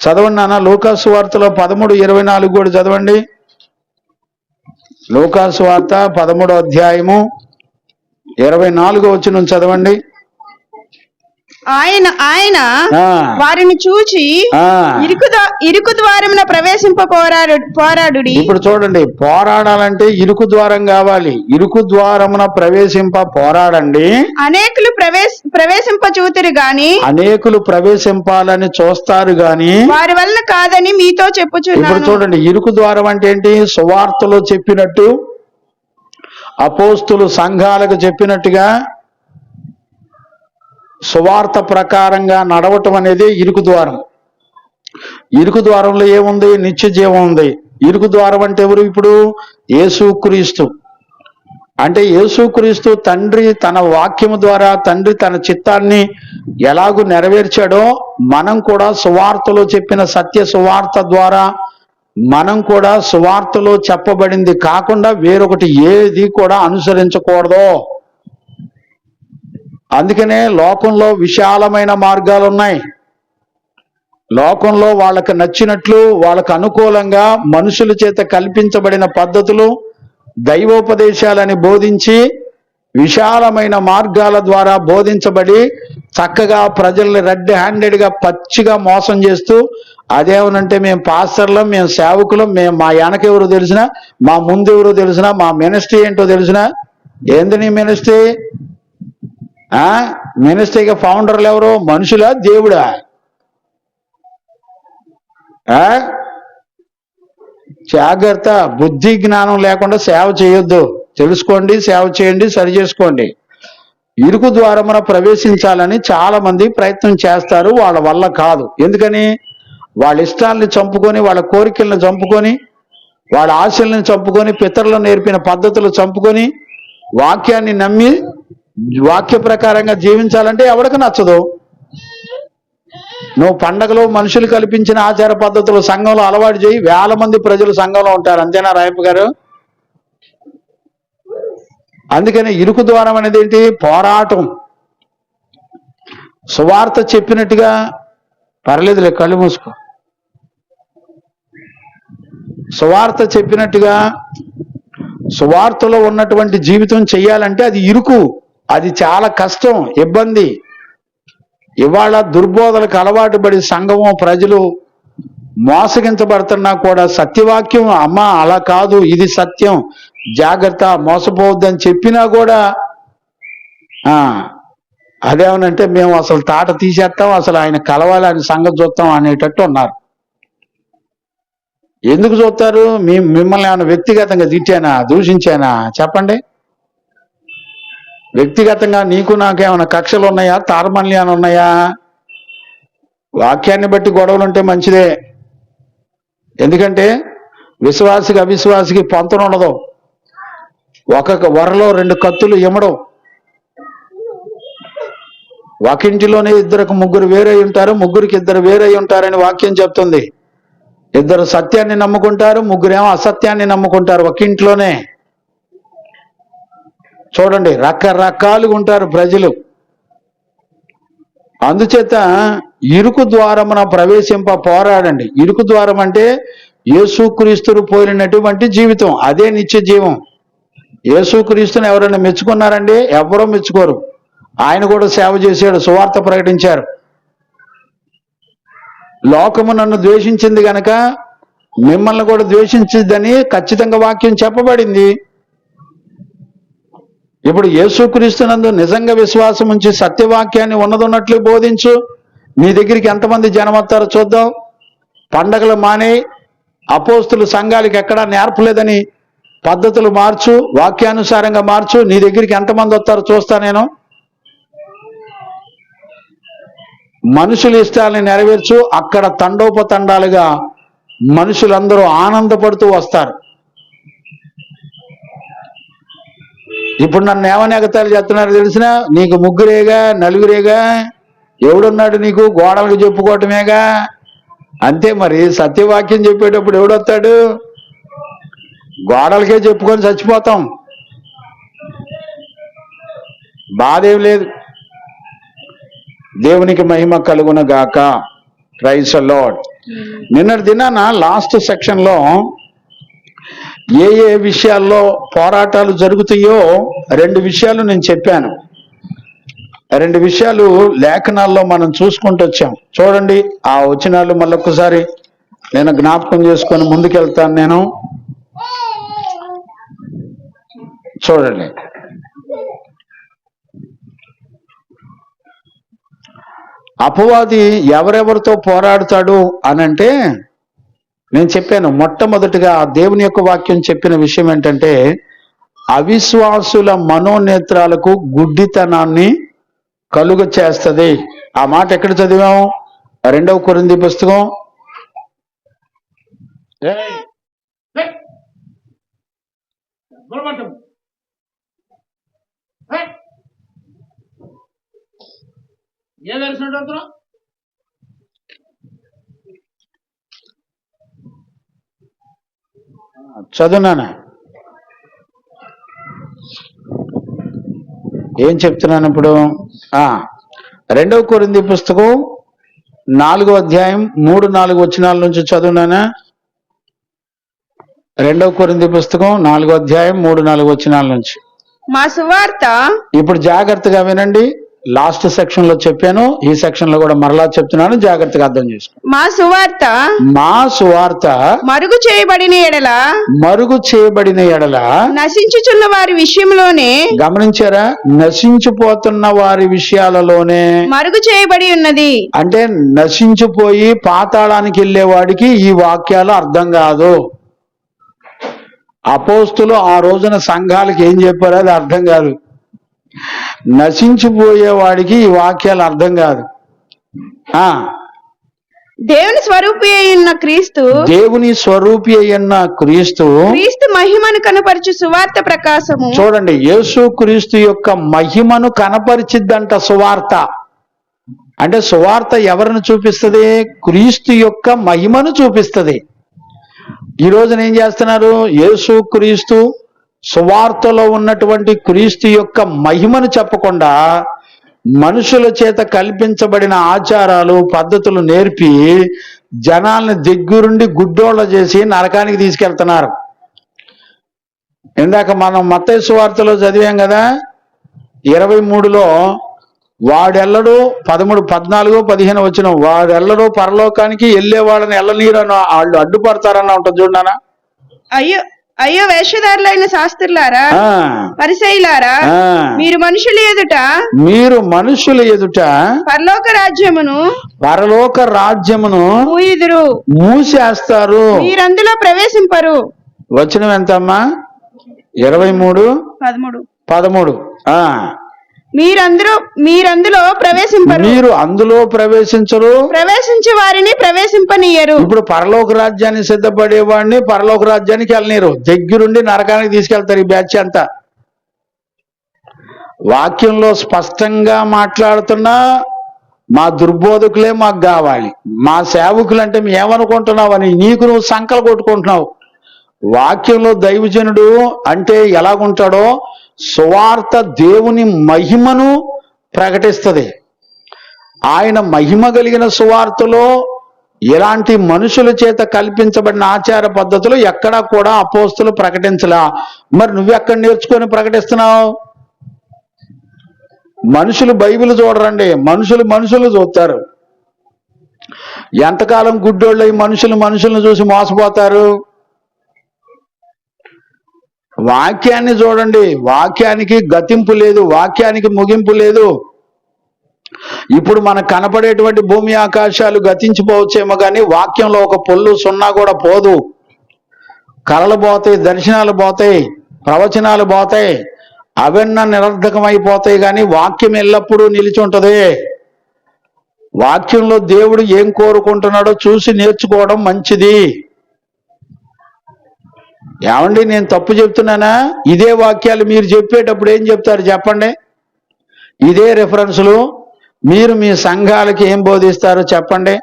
చదవండి నాన్న, లూకాసు వార్తలో 13:24 కూడా చదవండి. లూకాసు వార్త 13వ అధ్యాయము 24వ వచనం చదవండి. ఆయన వారిని చూచి ఇరుకు ద్వారమున ప్రవేశింప పోరాడు. ఇప్పుడు చూడండి, పోరాడాలంటే ఇరుకు ద్వారం కావాలి. ఇరుకు ద్వారమున ప్రవేశింప పోరాడండి. అనేకులు ప్రవేశింప చూతురు గాని, అనేకులు ప్రవేశింపాలని చూస్తారు గాని వారి వల్ల కాదని మీతో చెప్పుచున్నాను. ఇప్పుడు చూడండి, ఇరుకు ద్వారం అంటే ఏంటి? సువార్తలో చెప్పినట్టు, అపోస్తులు సంఘాలకు చెప్పినట్టుగా సువార్త ప్రకారంగా నడవటం అనేది ఇరుకు ద్వారం. ఇరుకు ద్వారంలో ఏముంది? నిత్య జీవం ఉంది. ఇరుకు ద్వారం అంటే ఎవరు? ఇప్పుడు యేసుక్రీస్తు. అంటే యేసుక్రీస్తు తండ్రి తన వాక్యము ద్వారా తండ్రి తన చిత్తాన్ని ఎలాగూ నెరవేర్చాడో మనం కూడా సువార్తలో చెప్పిన సత్య సువార్త ద్వారా మనం కూడా సువార్తలో చెప్పబడింది కాకుండా వేరొకటి ఏది కూడా అనుసరించకూడదు. అందుకనే లోకంలో విశాలమైన మార్గాలు ఉన్నాయి. లోకంలో వాళ్ళకు నచ్చినట్లు, వాళ్ళకు అనుకూలంగా మనుషుల చేత కల్పించబడిన పద్ధతులు, దైవోపదేశాలని బోధించి విశాలమైన మార్గాల ద్వారా బోధించబడి చక్కగా ప్రజల్ని రెడ్ హ్యాండెడ్గా పచ్చిగా మోసం చేస్తూ, అదేమనంటే మేము పాస్టర్లం, మేము సేవకులం, మేము మా వెనకెవరో తెలిసినా, మా ముందెవరో తెలిసినా, మా మినిస్ట్రీ ఏంటో తెలిసినా. ఏంది నీ మినిస్ట్రీ? మినిస్ట్రీగా ఫౌండర్లు ఎవరు? మనుషులా దేవుడా? జాగ్రత్త. బుద్ధి జ్ఞానం లేకుండా సేవ చేయొద్దు. తెలుసుకోండి, సేవ చేయండి, సరి చేసుకోండి. ఇరుకు ద్వారమున ప్రవేశించాలని చాలా మంది ప్రయత్నం చేస్తారు. వాళ్ళ వల్ల కాదు. ఎందుకని? వాళ్ళ ఇష్టాలని చంపుకొని, వాళ్ళ కోరికలను చంపుకొని, వాళ్ళ ఆశలను చంపుకొని, పితరులు నేర్పిన పద్ధతులు చంపుకొని, వాక్యాన్ని నమ్మి వాక్య ప్రకారంగా జీవించాలంటే ఎవరికి నచ్చదు. నువ్వు పండగలో మనుషులు కల్పించిన ఆచార పద్ధతులు సంఘంలో అలవాటు చేయి, వేల మంది ప్రజలు సంఘంలో ఉంటారు. అంతేనా రాయప్ప గారు? అందుకని ఇరుకు ద్వారం అనేది ఏంటి? పోరాటం. సువార్త చెప్పినట్టుగా పర్లేదులే, కళ్ళు మూసుకో. సువార్త చెప్పినట్టుగా సువార్తలో ఉన్నటువంటి జీవితం చెయ్యాలంటే అది ఇరుకు, అది చాలా కష్టం, ఇబ్బంది. ఇవాళ దుర్బోధలకు అలవాటు పడి సంఘము ప్రజలు మోసగించబడుతున్నా కూడా సత్యవాక్యం అమ్మ అలా కాదు, ఇది సత్యం, జాగ్రత్త, మోసపోవద్దని చెప్పినా కూడా అదేమనంటే మేము అసలు తాట తీసేస్తాం, అసలు ఆయన కలవాలి, ఆయన సంగతి చూస్తాం అనేటట్టు ఉన్నారు. ఎందుకు చూస్తారు? మిమ్మల్ని ఏమైనా వ్యక్తిగతంగా తిట్టానా, దూషించానా? చెప్పండి. వ్యక్తిగతంగా నీకు నాకేమైనా కక్షలు ఉన్నాయా, తారమల్యాలు ఉన్నాయా? వాక్యాన్ని బట్టి గొడవలు ఉంటే మంచిదే. ఎందుకంటే విశ్వాసికి అవిశ్వాసికి పొంతన ఉండదు. ఒక వరలో రెండు కత్తులు ఇమ్మడం. ఒక ఇంటిలోనే ఇద్దరికి ముగ్గురు వేరై ఉంటారు, ముగ్గురికి ఇద్దరు వేరై ఉంటారని వాక్యం చెప్తుంది. ఇద్దరు సత్యాన్ని నమ్ముకుంటారు, ముగ్గురేమో అసత్యాన్ని నమ్ముకుంటారు ఒక ఇంట్లోనే. చూడండి, రకరకాలుగా ఉంటారు ప్రజలు. అందుచేత ఇరుకు ద్వారమున ప్రవేశింప పోరాడండి. ఇరుకు ద్వారం అంటే యేసుక్రీస్తును పోలినటువంటి జీవితం, అదే నిత్య జీవం. యేసుక్రీస్తుని ఎవరైనా మెచ్చుకున్నారండి? ఎవరో మెచ్చుకోరు. ఆయన కూడా సేవ చేశాడు, సువార్త ప్రకటించారు. లోకము నన్ను ద్వేషించింది గనక మిమ్మల్ని కూడా ద్వేషించిద్దని ఖచ్చితంగా వాక్యం చెప్పబడింది. ఇప్పుడు యేసుక్రీస్తునందు నిజంగా విశ్వాసం ఉంచి సత్యవాక్యాన్ని ఉన్నదన్నట్లు బోధించు. నీ దగ్గరికి ఎంతమంది జనం వస్తారో చూద్దాం. పండగలు మానే, అపోస్తులు సంఘాలకు ఎక్కడా నేర్పలేదని పద్ధతులు మార్చు, వాక్యానుసారంగా మార్చు. నీ దగ్గరికి ఎంతమంది వస్తారో చూస్తా నేను. మనుషుల ఇష్టాలని నెరవేర్చు. అక్కడ తండోపతండాలుగా మనుషులందరూ ఆనందపడుతూ వస్తారు. ఇప్పుడు నన్ను ఏమని ఎగతాళి చేస్తున్నారు తెలిసినా? నీకు ముగ్గురేగా, నలుగురేగా, ఎవడున్నాడు నీకు? గోడలకు చెప్పుకోవటమేగా. అంతే మరి. సత్యవాక్యం చెప్పేటప్పుడు ఎవడొస్తాడు? గోడలకే చెప్పుకొని చచ్చిపోతాం. బాధేం లేదు. దేవునికి మహిమ కలుగును గాక. Praise the lord. నిన్నటి దినాన లాస్ట్ సెక్షన్ లో ఏ ఏ విషయాల్లో పోరాటాలు జరుగుతాయో 2 విషయాలు నేను చెప్పాను. 2 విషయాలు లేఖనాల్లో మనం చూసుకుంటూ వచ్చాం. చూడండి, ఆ వచనాలు మళ్ళొక్కసారి నేను జ్ఞాపకం చేసుకొని ముందుకెళ్తాను. నేను చూడండి, అపవాది ఎవరెవరితో పోరాడుతాడు అనంటే నేను చెప్పాను. మొట్టమొదటిగా దేవుని యొక్క వాక్యం చెప్పిన విషయం ఏంటంటే అవిశ్వాసుల మనోనేత్రాలకు గుడ్డితనాన్ని కలుగ చేస్తుంది. ఆ మాట ఎక్కడ చదివాము? 2వ కొరింథీ పుస్తకం చదువునానా? ఏం చెప్తున్నాను ఇప్పుడు? 2వ కొరింథీ పుస్తకం 4వ అధ్యాయం 3-4 వచనాల నుంచి చదువునానా? 2వ కొరింథీ పుస్తకం 4వ అధ్యాయం 3-4 వచనాల నుంచి. మా సువార్త, ఇప్పుడు జాగ్రత్తగా వినండి. లాస్ట్ సెక్షన్ లో చెప్పాను, ఈ సెక్షన్ లో కూడా మరలా చెప్తున్నాను, జాగ్రత్తగా అర్థం చేసుకోండి. మా సువార్త మరుగు చేయబడిన ఎడల నశించుచున్న వారి విషయంలోనే, గమనించారా? నశించిపోతున్న వారి విషయాలలోనే మరుగు చేయబడి ఉన్నది. అంటే నశించిపోయి పాతాళానికి వెళ్ళేవాడికి ఈ వాక్యాలు అర్థం కాదు. అపోస్తులు ఆ రోజున సంఘాలకు ఏం చెప్పారో అది అర్థం కాదు. నశించిపోయేవాడికి ఈ వాక్యాలు అర్థం కాదు. దేవుని స్వరూపి అయిన క్రీస్తు, క్రీస్తు మహిమను కనపరచు సువార్త ప్రకాశము. చూడండి, యేసు క్రీస్తు యొక్క మహిమను కనపరిచిద్దంట సువార్త. అంటే సువార్త ఎవరిని చూపిస్తుంది? క్రీస్తు యొక్క మహిమను చూపిస్తుంది. ఈ రోజున ఏం చేస్తున్నారు? యేసు క్రీస్తు సువార్తలో ఉన్నటువంటి క్రీస్తు యొక్క మహిమను చెప్పకుండా మనుషుల చేత కల్పించబడిన ఆచారాలు, పద్ధతులు నేర్పి జనాల్ని దగ్గరుండి గుడ్డోళ్ళ చేసి నరకానికి తీసుకెళ్తున్నారు. ఇందాక మనం మత్తయి సువార్తలో చదివాం కదా, 23లో వాడెల్లడు 13, 14, 15 వచ్చిన వాడెల్లడు పరలోకానికి వెళ్ళే వాళ్ళని ఎల్లనీరని వాళ్ళు అడ్డుపడతారన్న ఉంటుంది చూడనా. అయ్యో అయ్యో వేషధారులైన శాస్త్రులారా, పరిసయ్యులారా, మీరు మనుషుల ఎదుట పరలోక రాజ్యమును మూసేస్తారు, మీరందులో ప్రవేశింపరు. వచనం ఎంతమ్మా? 23:13. మీరందులో ప్రవేశింపరు, మీరు అందులో ప్రవేశించరు, ప్రవేశించే వారిని ప్రవేశింపనీయరు. ఇప్పుడు పరలోక రాజ్యాన్ని సిద్ధపడేవాడిని పరలోక రాజ్యానికి వెళ్ళనీరు, దగ్గరుండి నరకానికి తీసుకెళ్తారు ఈ బ్యాచ్ అంతా. వాక్యంలో స్పష్టంగా మాట్లాడుతున్నా మా దుర్బోధకులే మాకు కావాలి, మా సేవకులు అంటే ఏమనుకుంటున్నావని నీకు నువ్వు సంకలు కొట్టుకుంటున్నావు. వాక్యంలో దైవజనుడు అంటే ఎలాగుంటాడో సువార్త దేవుని మహిమను ప్రకటిస్తుంది. ఆయన మహిమ కలిగిన సువార్తలో ఇలాంటి మనుషుల చేత కల్పించబడిన ఆచార పద్ధతులు ఎక్కడా కూడా అపోస్తులు ప్రకటించలా. మరి నువ్వెక్కడ నేర్చుకొని ప్రకటిస్తున్నావు? మనుషులు బైబిల్ చూడరండి, మనుషులు చూస్తారు. ఎంతకాలం గుడ్డోళ్ళు ఈ మనుషులను చూసి మోసపోతారు? వాక్యాన్ని చూడండి, వాక్యానికి గతింపు లేదు, వాక్యానికి ముగింపు లేదు. ఇప్పుడు మనకు కనపడేటువంటి భూమి ఆకాశాలు గతించిపోవచ్చేమో కానీ వాక్యంలో ఒక పొల్లు సున్నా కూడా పోదు. కళలు పోతాయి, దర్శనాలు పోతాయి, ప్రవచనాలు పోతాయి, అవన్నీ నిరర్ధకమైపోతాయి, కానీ వాక్యం ఎల్లప్పుడూ నిలిచి ఉంటది. వాక్యంలో దేవుడు ఏం కోరుకుంటున్నాడో చూసి నేర్చుకోవడం మంచిది. ఏమండి, నేను తప్పు చెప్తున్నానా? ఇదే వాక్యాలు మీరు చెప్పేటప్పుడు ఏం చెప్తారు చెప్పండి? ఇదే రెఫరెన్సులు మీరు మీ సంఘాలకి ఏం బోధిస్తారు చెప్పండి?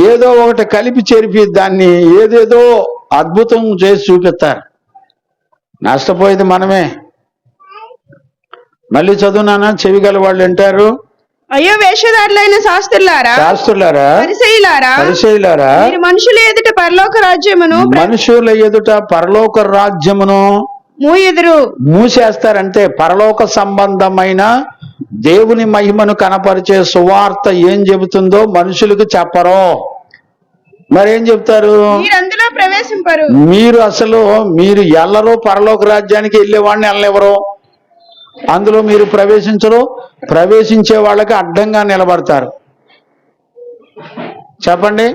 ఏదో ఒకటి కలిపి చెరిపి దాన్ని ఏదేదో అద్భుతం చేసి చూపిస్తారు. నష్టపోయేది మనమే. మళ్ళీ చదువునానా, చెవిగల వాళ్ళు వింటారు. అయ్యో వేషధారులైన శాస్త్రులారా, పరిసయ్యులారా, మీరు మనుషుల ఎదుట పరలోక రాజ్యమును మూసేస్తారంటే పరలోక సంబంధమైన దేవుని మహిమను కనపరిచే సువార్త ఏం చెబుతుందో మనుషులకు చెప్పరు. మరేం చెప్తారు? అందులో ప్రవేశింపరు. మీరు ఎల్లరో పరలోక రాజ్యానికి వెళ్ళేవాడిని వెళ్ళెవరు, అందులో మీరు ప్రవేశించరు. ప్రవేశించే వాళ్ళకి అడ్డంగా నిలబడతారు. చెప్పండి,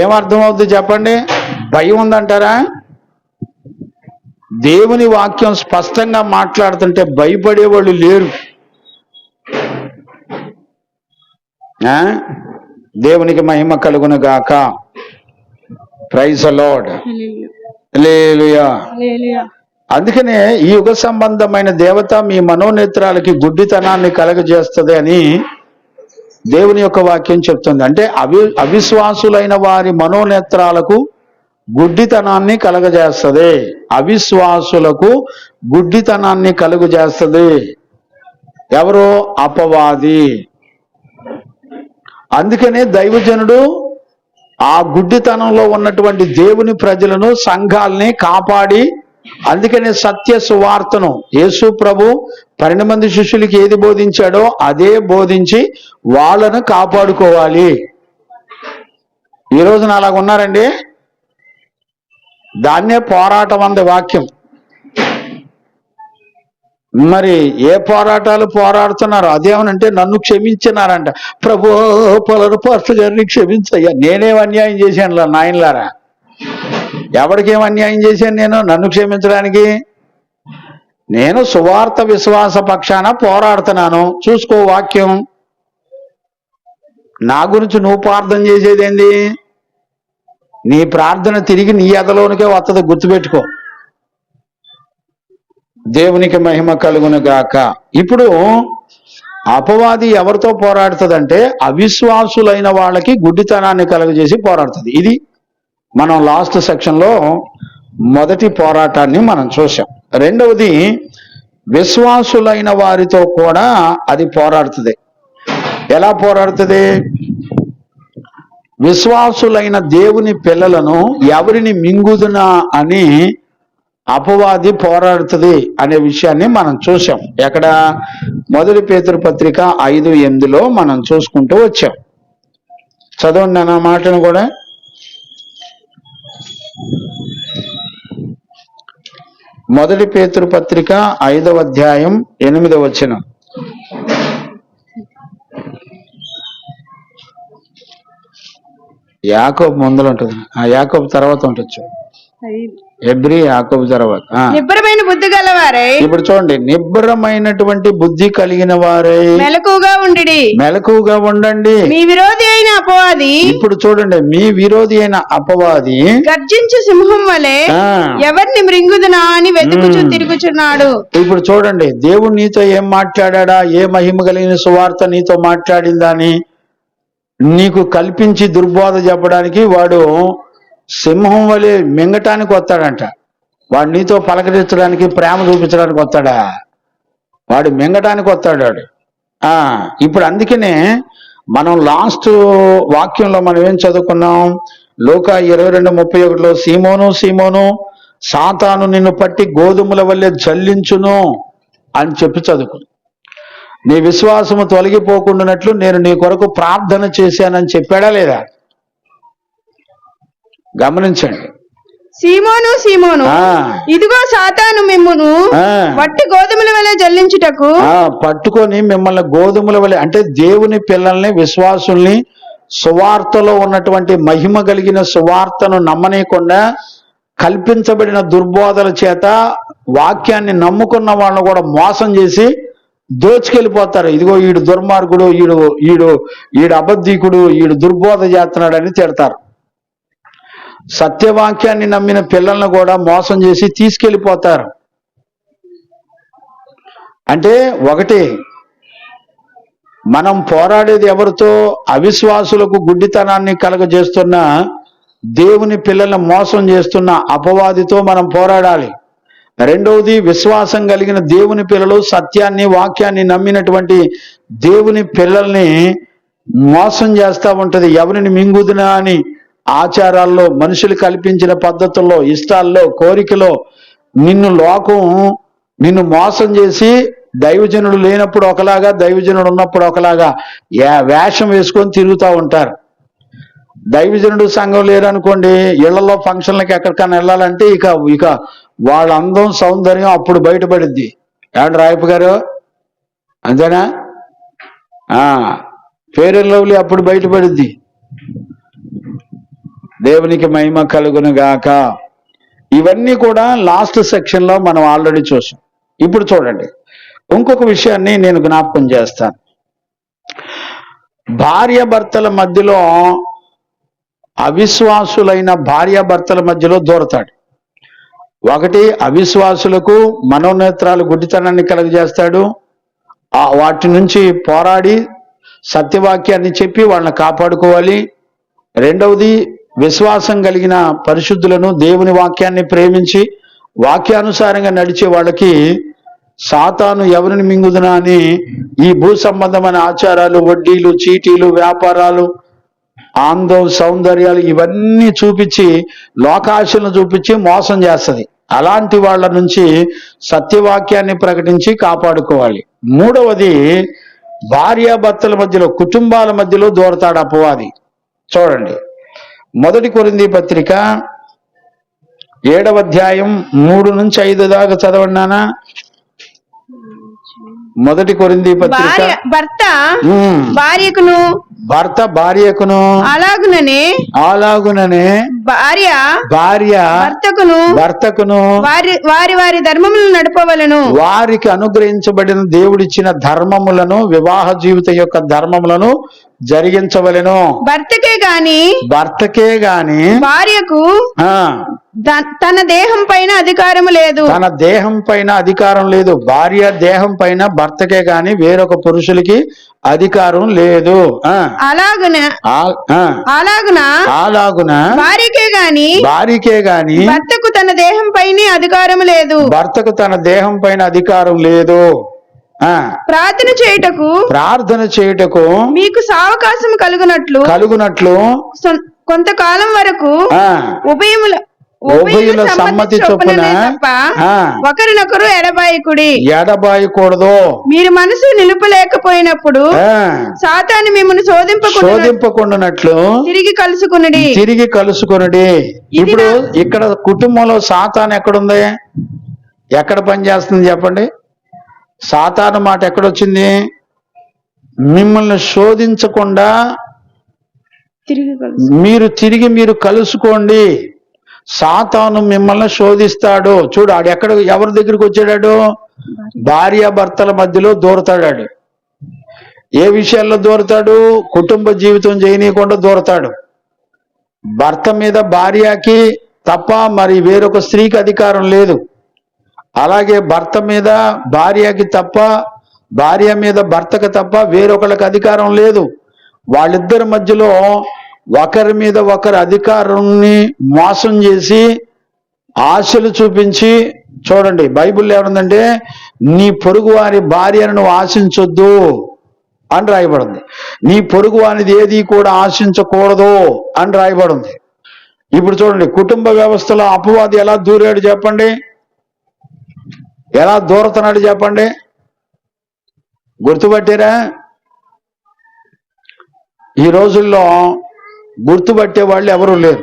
ఏమర్థమవుద్ది చెప్పండి? భయం ఉందంటారా? దేవుని వాక్యం స్పష్టంగా మాట్లాడుతుంటే భయపడేవాళ్ళు లేరు. దేవునికి మహిమ కలుగును గాక. Praise the Lord. హల్లెలూయా. అందుకనే ఈ యుగ సంబంధమైన దేవత మీ మనోనేత్రాలకి గుడ్డితనాన్ని కలగజేస్తుంది అని దేవుని యొక్క వాక్యం చెప్తుంది. అంటే అవిశ్వాసులైన వారి మనోనేత్రాలకు గుడ్డితనాన్ని కలుగజేస్తుంది. అవిశ్వాసులకు గుడ్డితనాన్ని కలుగజేస్తుంది ఎవరో? అపవాది. అందుకనే దైవజనుడు ఆ గుడ్డితనంలో ఉన్నటువంటి దేవుని ప్రజలను, సంఘాలని కాపాడి, అందుకనే సత్య సువార్తను యేసు ప్రభు 12 మంది శిష్యులకి ఏది బోధించాడో అదే బోధించి వాళ్ళను కాపాడుకోవాలి. ఈ రోజున అలాగ ఉన్నారండి. దాన్నే పోరాటం అంది వాక్యం. మరి ఏ పోరాటాలు పోరాడుతున్నారు? అదేమనంటే నన్ను క్షమించినారంట. ప్రభు పలురు పాస్టర్ గారిని క్షమించయ్యా. నేనేం అన్యాయం చేశాను నాయనలారా? ఎవరికేం అన్యాయం చేశాను నేను నన్ను క్షమించడానికి? నేను సువార్త విశ్వాస పక్షాన పోరాడుతున్నాను. చూసుకో వాక్యం. నా గురించి నువ్వు ప్రార్థన చేసేదేంది? నీ ప్రార్థన తిరిగి నీ ఎదలోనికే వస్తుంది, గుర్తుపెట్టుకో. దేవునికి మహిమ కలుగును గాక. ఇప్పుడు అపవాది ఎవరితో పోరాడుతుందంటే అవిశ్వాసులైన వాళ్ళకి గుడ్డితనాన్ని కలుగజేసి పోరాడుతుంది. ఇది మనం లాస్ట్ సెక్షన్లో మొదటి పోరాటాన్ని మనం చూసాం. రెండవది విశ్వాసులైన వారితో కూడా అది పోరాడుతుంది. ఎలా పోరాడుతుంది? విశ్వాసులైన దేవుని పిల్లలను ఎవరిని మింగుదునా అని అపవాది పోరాడుతుంది అనే విషయాన్ని మనం చూసాం. ఎక్కడ? మొదటి పేతురు పత్రిక 5:8 మనం చూసుకుంటూ వచ్చాం. చదవండి నా మాటను కూడా. మొదటి పేతురు పత్రిక 5వ అధ్యాయం 8వ వచనం. యాకోబు ముందులో ఉంటుంది, ఆ యాకోబు తర్వాత ఉంటుంది. ఎబ్రి యాకోబు తర్వాత నిబ్బరమైన బుద్ధి గలవారై ఇప్పుడు చూడండి, నిబ్బరమైనటువంటి బుద్ధి కలిగిన వారై మెలకుగా ఉండండి. మీ విరోధి అయిన అపవాది ఇప్పుడు చూడండి, మీ విరోధి అయిన అపవాది గర్జించు సింహం వలె ఎవరిని మృంగుదునా అని వెతుకుచూ తిరుగుచున్నాడు. ఇప్పుడు చూడండి, దేవుడు నీతో ఏం మాట్లాడా, ఏ మహిమ కలిగిన సువార్త నీతో మాట్లాడిందా అని నీకు కల్పించి దుర్బోధ చెప్పడానికి వాడు సింహం వలె మింగటానికి వస్తాడంట. వాడు నీతో పలకరించడానికి, ప్రేమ చూపించడానికి వస్తాడా? వాడు మింగటానికి వస్తాడు వాడు. ఇప్పుడు అందుకనే మనం లాస్ట్ వాక్యంలో మనం ఏం చదువుకున్నాం? లూకా 22:31 సీమోను సీమోను, సాతాను నిన్ను పట్టి గోధుమల వల్లే జల్లించును అని చెప్పి చదువుకున్నాం. నీ విశ్వాసము తొలగిపోకుండానట్లు నేను నీ కొరకు ప్రార్థన చేశానని చెప్పాడా లేదా? గమనించండి. సీమోను సీమోను, ఇదిగో సాతాను మిమ్మును పట్టి గోధుమల వలె జల్లించుటకు పట్టుకొని మిమ్మల్ని గోధుమల వలె, అంటే దేవుని పిల్లల్ని, విశ్వాసుల్ని సువార్తలో ఉన్నటువంటి మహిమ కలిగిన సువార్తను నమ్మనీయకుండా కల్పించబడిన దుర్బోధల చేత వాక్యాన్ని నమ్ముకున్న వాళ్ళను కూడా మోసం చేసి దోచుకెళ్ళిపోతారు. ఇదిగో ఈడు దుర్మార్గుడు, ఈడు అబద్ధీకుడు, ఈడు దుర్బోధ చేస్తున్నాడని తిడతారు. సత్యవాక్యాన్ని నమ్మిన పిల్లలను కూడా మోసం చేసి తీసుకెళ్ళిపోతారు. అంటే ఒకటి, మనం పోరాడేది ఎవరితో? అవిశ్వాసులకు గుడ్డితనాన్ని కలగజేస్తున్న, దేవుని పిల్లల్ని మోసం చేస్తున్న అపవాదితో మనం పోరాడాలి. రెండవది, విశ్వాసం కలిగిన దేవుని పిల్లలు, సత్యాన్ని, వాక్యాన్ని నమ్మినటువంటి దేవుని పిల్లల్ని మోసం చేస్తూ ఉంటది. ఎవరిని మింగుదునా అని ఆచారాల్లో, మనుషులు కల్పించిన పద్ధతుల్లో, ఇష్టాల్లో, కోరికలో నిన్ను మోసం చేసి దైవజనుడు లేనప్పుడు ఒకలాగా, దైవజనుడు ఉన్నప్పుడు ఒకలాగా వేషం వేసుకొని తిరుగుతూ ఉంటారు. దైవజనుడు సంఘం లేరనుకోండి, ఇళ్లలో ఫంక్షన్లకి ఎక్కడికైనా వెళ్ళాలంటే ఇక వాళ్ళ అందం, సౌందర్యం అప్పుడు బయటపడిద్ది. ఏమంటే రాయప్ప గారు, అంతేనా? ఫెయిర్ అండ్ లవ్లీ అప్పుడు బయటపడిద్ది. దేవునికి మహిమ కలుగును గాక. ఇవన్నీ కూడా లాస్ట్ సెక్షన్ లో మనం ఆల్రెడీ చూసాం. ఇప్పుడు చూడండి, ఇంకొక విషయాన్ని నేను జ్ఞాపకం చేస్తాను. భార్యాభర్తల మధ్యలో, అవిశ్వాసులైన భార్యాభర్తల మధ్యలో దూరతాడు. ఒకటి, అవిశ్వాసులకు మనోనేత్రాలు గుడ్డితనాన్ని కలుగజేస్తాడు. వాటి నుంచి పోరాడి సత్యవాక్యాన్ని చెప్పి వాళ్ళని కాపాడుకోవాలి. రెండవది, విశ్వాసం కలిగిన పరిశుద్ధులను, దేవుని వాక్యాన్ని ప్రేమించి వాక్యానుసారంగా నడిచే వాళ్ళకి సాతాను ఎవరిని మింగుదునా అని ఈ భూ సంబంధమైన ఆచారాలు, వడ్డీలు, చీటీలు, వ్యాపారాలు, ఆందం, సౌందర్యాలు ఇవన్నీ చూపించి, లోకాశలను చూపించి మోసం చేస్తుంది. అలాంటి వాళ్ళ నుంచి సత్యవాక్యాన్ని ప్రకటించి కాపాడుకోవాలి. మూడవది, భార్యాభర్తల మధ్యలో, కుటుంబాల మధ్యలో దూరతాడు అపవాది. చూడండి, 1 కొరింథీ పత్రిక 7వ అధ్యాయం 3 నుంచి 5 దాకా చదవన్నానా? 1 కొరింథీ పత్రిక. భర్త భార్యకును అలాగుననే భార్య భర్తకును వారి ధర్మములను నడపవలను. వారికి అనుగ్రహించబడిన దేవుడిచ్చిన ధర్మములను, వివాహ జీవిత యొక్క ధర్మములను జరిగించవలెను. భర్తకే గాని భార్యకు తన దేహం పైన అధికారం లేదు. భార్య దేహం పైన భర్తకే గాని వేరొక పురుషులకి అధికారం లేదు. అలాగున భార్యకే గాని భర్తకు తన దేహం పైన అధికారం లేదు. ప్రార్థన చేయుటకు మీకు సావకాశం కలుగునట్లు కొంతకాలం వరకు ఉభయుల సమ్మతి చొప్పున ఒకరినొకరు ఎడబాయకూడదు. మీరు మనసు నిలుపలేకపోయినప్పుడు సాతాను మిమ్మల్ని శోధింపకుండానట్లు తిరిగి కలుసుకొనుడి. ఇప్పుడు ఇక్కడ కుటుంబంలో సాతాను ఎక్కడుంది? ఎక్కడ పనిచేస్తుంది చెప్పండి? సాతాను మాట ఎక్కడొచ్చింది? మిమ్మల్ని శోధించకుండా మీరు కలుసుకోండి. సాతాను మిమ్మల్ని శోధిస్తాడు. చూడు ఆడు ఎవరి దగ్గరికి వచ్చాడాడు? భార్యాభర్తల మధ్యలో దూరతాడు. ఏ విషయాల్లో దూరతాడు? కుటుంబ జీవితం చేయనీయకుండా దూరతాడు. భర్త మీద భార్యకి తప్ప మరి వేరొక స్త్రీకి అధికారం లేదు. అలాగే భర్త మీద భార్యకి తప్ప, భార్య మీద భర్తకు తప్ప వేరొకళ్ళకి అధికారం లేదు. వాళ్ళిద్దరి మధ్యలో ఒకరి మీద ఒకరు అధికారాన్ని మోసం చేసి ఆశలు చూపించి, చూడండి బైబిల్లో ఏముందంటే నీ పొరుగు వారి భార్యను నువ్వు ఆశించొద్దు అని రాయబడింది. నీ పొరుగు వారిది ఏది కూడా ఆశించకూడదు అని రాయబడింది. ఇప్పుడు చూడండి కుటుంబ వ్యవస్థలో అపవాది ఎలా దూరాడు చెప్పండి, ఎలా దూరతున్నాడు చెప్పండి, గుర్తుపట్టారా? ఈ రోజుల్లో గుర్తుపట్టే వాళ్ళు ఎవరూ లేరు.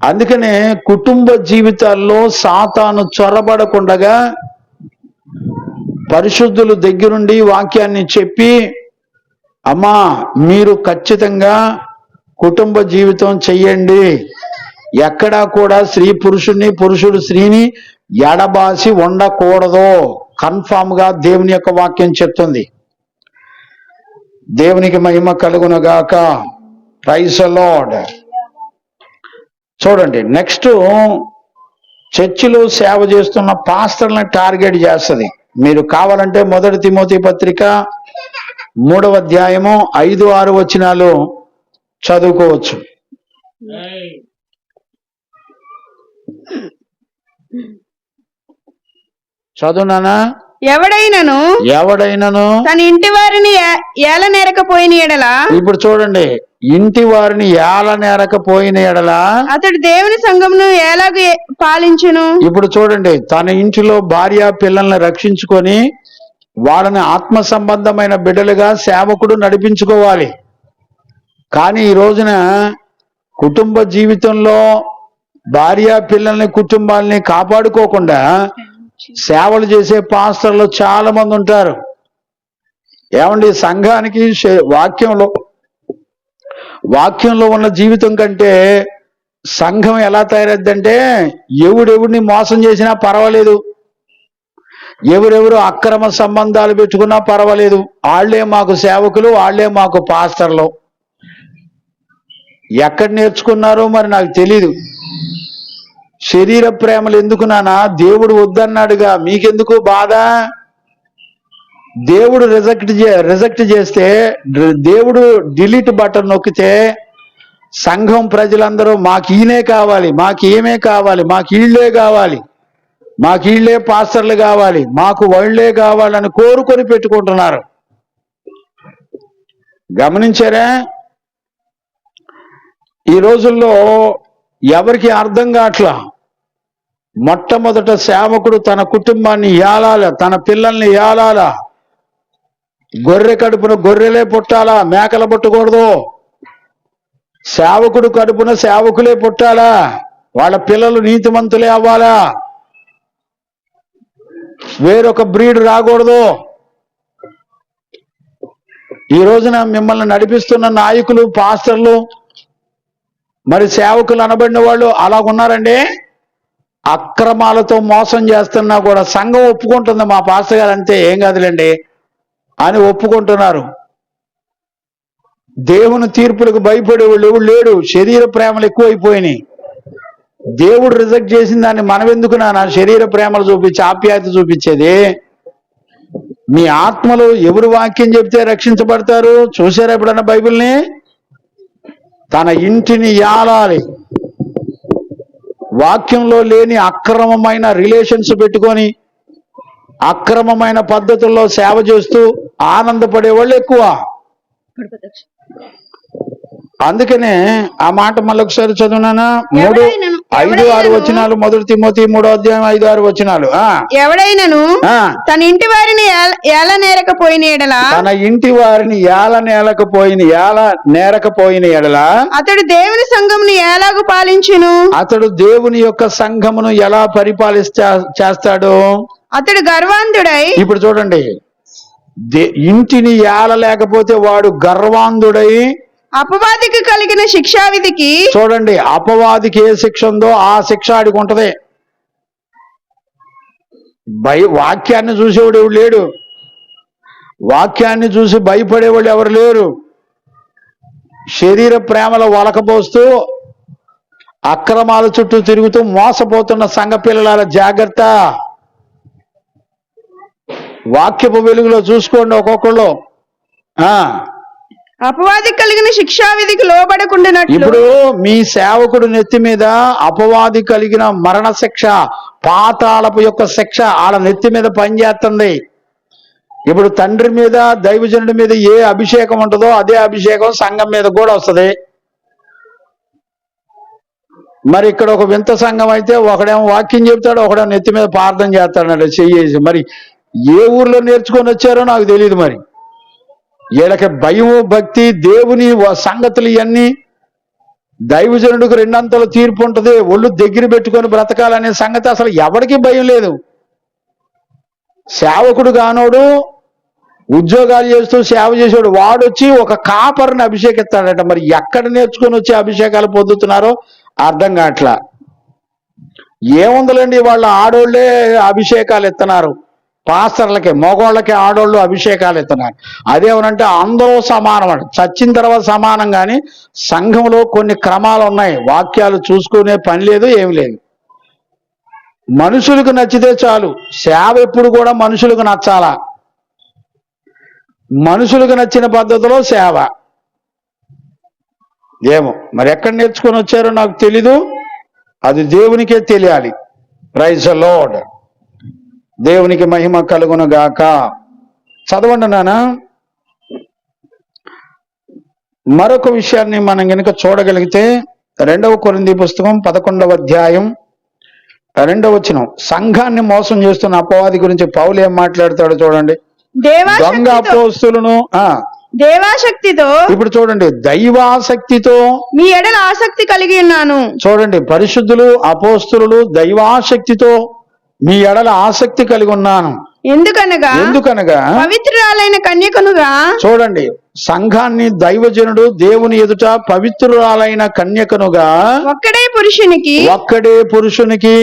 అందుకనే కుటుంబ జీవితాల్లో సాతాను చొరబడకుండగా పరిశుద్ధులు దగ్గరుండి వాక్యాన్ని చెప్పి, అమ్మా మీరు ఖచ్చితంగా కుటుంబ జీవితం చెయ్యండి, ఎక్కడా కూడా స్త్రీ పురుషుణ్ణి, పురుషుడు స్త్రీని ఎడబాసి ఉండకూడదు, కన్ఫామ్ గా దేవుని యొక్క వాక్యం చెప్తుంది. దేవునికి మహిమ కలుగునుగాక. Praise the lord. చూడండి నెక్స్ట్, చర్చిలో సేవ చేస్తున్న పాస్టర్లను టార్గెట్ చేస్తుంది. మీరు కావాలంటే 1 తిమోతి పత్రిక 3వ అధ్యాయము 5-6 వచనాలు చదువుకోవచ్చు. చదువునానా? ఎవడైనను తన ఇంటి వారిని ఏలనేరకపోయిన ఎడల, ఇప్పుడు చూడండి, ఇంటి వారిని ఏలనేరకపోయిన ఎడల అతడు దేవుని సంఘమును ఎలాగ పాలించును. ఇప్పుడు చూడండి, తన ఇంటిలో భార్య పిల్లల్ని రక్షించుకొని వాళ్ళని ఆత్మ సంబంధమైన బిడ్డలుగా సేవకుడు నడిపించుకోవాలి. కానీ ఈ రోజున కుటుంబ జీవితంలో భార్య పిల్లల్ని, కుటుంబాలని కాపాడుకోకుండా సేవలు చేసే పాస్టర్లు చాలా మంది ఉంటారు. ఏమండి, సంఘానికి వాక్యంలో ఉన్న జీవితం కంటే సంఘం ఎలా తయారైద్దంటే, ఎవడెవడిని మోసం చేసినా పర్వాలేదు, ఎవరెవరు అక్రమ సంబంధాలు పెట్టుకున్నా పర్వాలేదు, వాళ్లే మాకు సేవకులు, వాళ్లే మాకు పాస్టర్లు. ఎక్కడ నేర్చుకున్నారో మరి నాకు తెలీదు. శరీర ప్రేమలు ఎందుకు నానా? దేవుడు వద్దన్నాడుగా, మీకెందుకు బాధ? దేవుడు రిజెక్ట్ చేస్తే, దేవుడు డిలీట్ బటన్ నొక్కితే సంఘం ప్రజలందరూ మాకు ఈయనే కావాలి, మాకు ఏమే కావాలి, మాకు ఈళ్లే కావాలి, మాకు ఈళ్లే పాస్టర్లు కావాలి, మాకు వాళ్ళే కావాలని కోరుకొని పెట్టుకుంటున్నారు. గమనించారా? ఈ రోజుల్లో ఎవరికి అర్థం కావట్లా. మొట్టమొదట సేవకుడు తన కుటుంబాన్ని ఏలాల, తన పిల్లల్ని ఏలాల. గొర్రె కడుపున గొర్రెలే పుట్టాలా, మేకలు పుట్టకూడదు. సేవకుడు కడుపున సేవకులే పుట్టాలా, వాళ్ళ పిల్లలు నీతిమంతులే అవ్వాలా, వేరొక బ్రీడ్ రాకూడదు. ఈ రోజున మిమ్మల్ని నడిపిస్తున్న నాయకులు, పాస్టర్లు, మరి సేవకులు అనబడిన వాళ్ళు అలాగున్నారండి. అక్రమాలతో మోసం చేస్తున్నా కూడా సంఘం ఒప్పుకుంటుంది, మా పాస్టర్ గారు అంతే, ఏం కాదులేండి అని ఒప్పుకుంటున్నారు. దేవుని తీర్పులకు భయపడేవాళ్ళు ఎవడు లేడు. శరీర ప్రేమలు ఎక్కువైపోయినాయి. దేవుడు రిజెక్ట్ చేసిన దాన్ని మనం ఎందుకు నా శరీర ప్రేమలు చూపించి ఆప్యాయత చూపించేది? మీ ఆత్మలు ఎవరు వాక్యం చెప్తే రక్షించబడతారు? చూసారా ఎప్పుడన్నా బైబిల్ని? తన ఇంటిని ఏలాలి. వాక్యంలో లేని అక్రమమైన రిలేషన్స్ పెట్టుకొని అక్రమమైన పద్ధతుల్లో సేవ చేస్తూ ఆనందపడే వాళ్ళు ఎక్కువ. అందుకనే ఆ మాట మళ్ళీ ఒకసారి చదువునానా? 3-5-6 వచనాలు. 1 తిమోతి 3వ అధ్యాయం 5-6 వచనాలు. ఎవడైనను తన ఇంటి వారిని ఏలనేరకపోయిన ఎడల, తన ఇంటి వారిని ఏలనేరకపోయిన ఎడల అతడు దేవుని సంఘమును ఎలాగ పాలించును. అతడు దేవుని యొక్క సంఘమును ఎలా చేస్తాడు? అతడు గర్వాంధుడై. ఇప్పుడు చూడండి, ఇంటిని ఏలలేకపోతే వాడు గర్వాంధుడై అపవాదికి కలిగిన శిక్షావిధికి, చూడండి, అపవాదికి ఏ శిక్ష ఉందో ఆ శిక్ష ఆడికి ఉంటది. వాక్యాన్ని చూసేవాడు ఎవడు లేడు, వాక్యాన్ని చూసి భయపడేవాళ్ళు ఎవరు లేరు. శరీర ప్రేమలో వలకపోస్తూ అక్రమాల చుట్టూ తిరుగుతూ మోసపోతున్న సంఘ పిల్లల జాగ్రత్త. వాక్యపు వెలుగులో చూసుకోండి ఒక్కొక్కళ్ళు. అపవాదికి కలిగిన శిక్షావిధికి లోబడకుండా. ఇప్పుడు మీ సేవకుడు నెత్తి మీద అపవాది కలిగిన మరణ శిక్ష, పాతాళపు యొక్క శిక్ష ఆడ నెత్తి మీద పనిచేస్తుంది. ఇప్పుడు తండ్రి మీద, దైవజనుడి మీద ఏ అభిషేకం ఉంటుందో అదే అభిషేకం సంఘం మీద కూడా వస్తుంది. మరి ఇక్కడ ఒక వింత సంఘం అయితే ఒకడేమో వాక్యం చెప్తాడు, ఒకడేమో నెత్తి మీద ప్రార్థన చేస్తాడు చెయ్యేసి. మరి ఏ ఊర్లో నేర్చుకొని వచ్చారో నాకు తెలియదు. మరి వీళ్ళకి భయము, భక్తి, దేవుని సంగతులు ఇవన్నీ. దైవజనుడికి రెండంతల తీర్పు ఉంటుంది, ఒళ్ళు దగ్గర పెట్టుకొని బ్రతకాలనే సంగతి అసలు ఎవరికి భయం లేదు. సేవకుడు కానోడు, ఉద్యోగాలు చేస్తూ సేవ చేసేవాడు వాడొచ్చి ఒక కాపరిని అభిషేకిస్తాడట. మరి ఎక్కడ నేర్చుకొని వచ్చి అభిషేకాలు పొందుతున్నారో అర్థం కావట్లా. ఏముందలండి, వాళ్ళ ఆడోళ్లే అభిషేకాలు ఇస్తున్నారు. పాస్టర్లకి, మగోళ్ళకి ఆడోళ్ళు అభిషేకాలు ఇస్తున్నారు. అదేమనంటే అందరూ సమానం అంట, చచ్చిన తర్వాత సమానం. కానీ సంఘంలో కొన్ని క్రమాలు ఉన్నాయి, వాక్యాలు చూసుకునే పని లేదు, ఏమి లేదు. మనుషులకు నచ్చితే చాలు. సేవ ఎప్పుడు కూడా మనుషులకు నచ్చాలా, మనుషులకు నచ్చిన పద్ధతిలో సేవ. ఏమో మరి ఎక్కడ నేర్చుకొని వచ్చారో నాకు తెలీదు, అది దేవునికే తెలియాలి. Praise the lord. దేవునికి మహిమ కలుగును గాక. చదవండి నాన్న. మరొక విషయాన్ని మనం గనుక చూడగలిగితే 2వ కొరింథీ పుస్తకం 11వ అధ్యాయం 2వ వచనం. సంఘాన్ని మోసం చేస్తున్న అపవాది గురించి పౌలు ఏం మాట్లాడతాడో చూడండి. దొంగ అపోస్తులను దేవాశక్తితో, ఇప్పుడు చూడండి, దైవాసక్తితో మీ ఎడల ఆసక్తి కలిగి ఉన్నాను. చూడండి, పరిశుద్ధులు అపోస్తులు దైవాసక్తితో మీ ఎడల ఆసక్తి కలిగి ఉన్నాను. ఎందుకనగా పవిత్రురాలైన కన్యకనుగా. చూడండి, సంఘాన్ని దైవజనుడు దేవుని ఎదుట పవిత్రురాలైన కన్యకనుగా ఒక్కడే పురుషునికి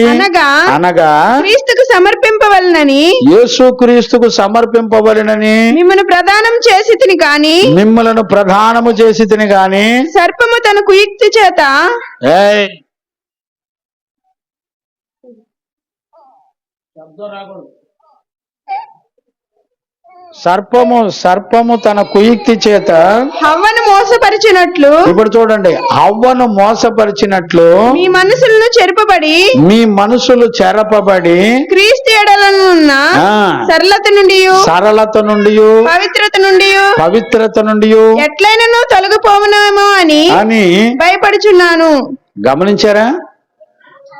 అనగా క్రీస్తుకు సమర్పింపవలనని, యేసు క్రీస్తుకు సమర్పింపవలనని మిమ్మల్ని ప్రదానం చేసి తిని గాని సర్పము తన కుయుక్తి చేత సర్పము తన కుయుక్తి చేత హవ్వను మోసపరిచినట్లు. ఇప్పుడు చూడండి, హవ్వను మోసపరిచినట్లు మీ మనసులు చెరపబడి క్రీస్తు ఎడలనున్న సరళత నుండి పవిత్రత నుండి ఎట్లైనను తొలగిపోవునేమో అని భయపడుచున్నాను. గమనించారా?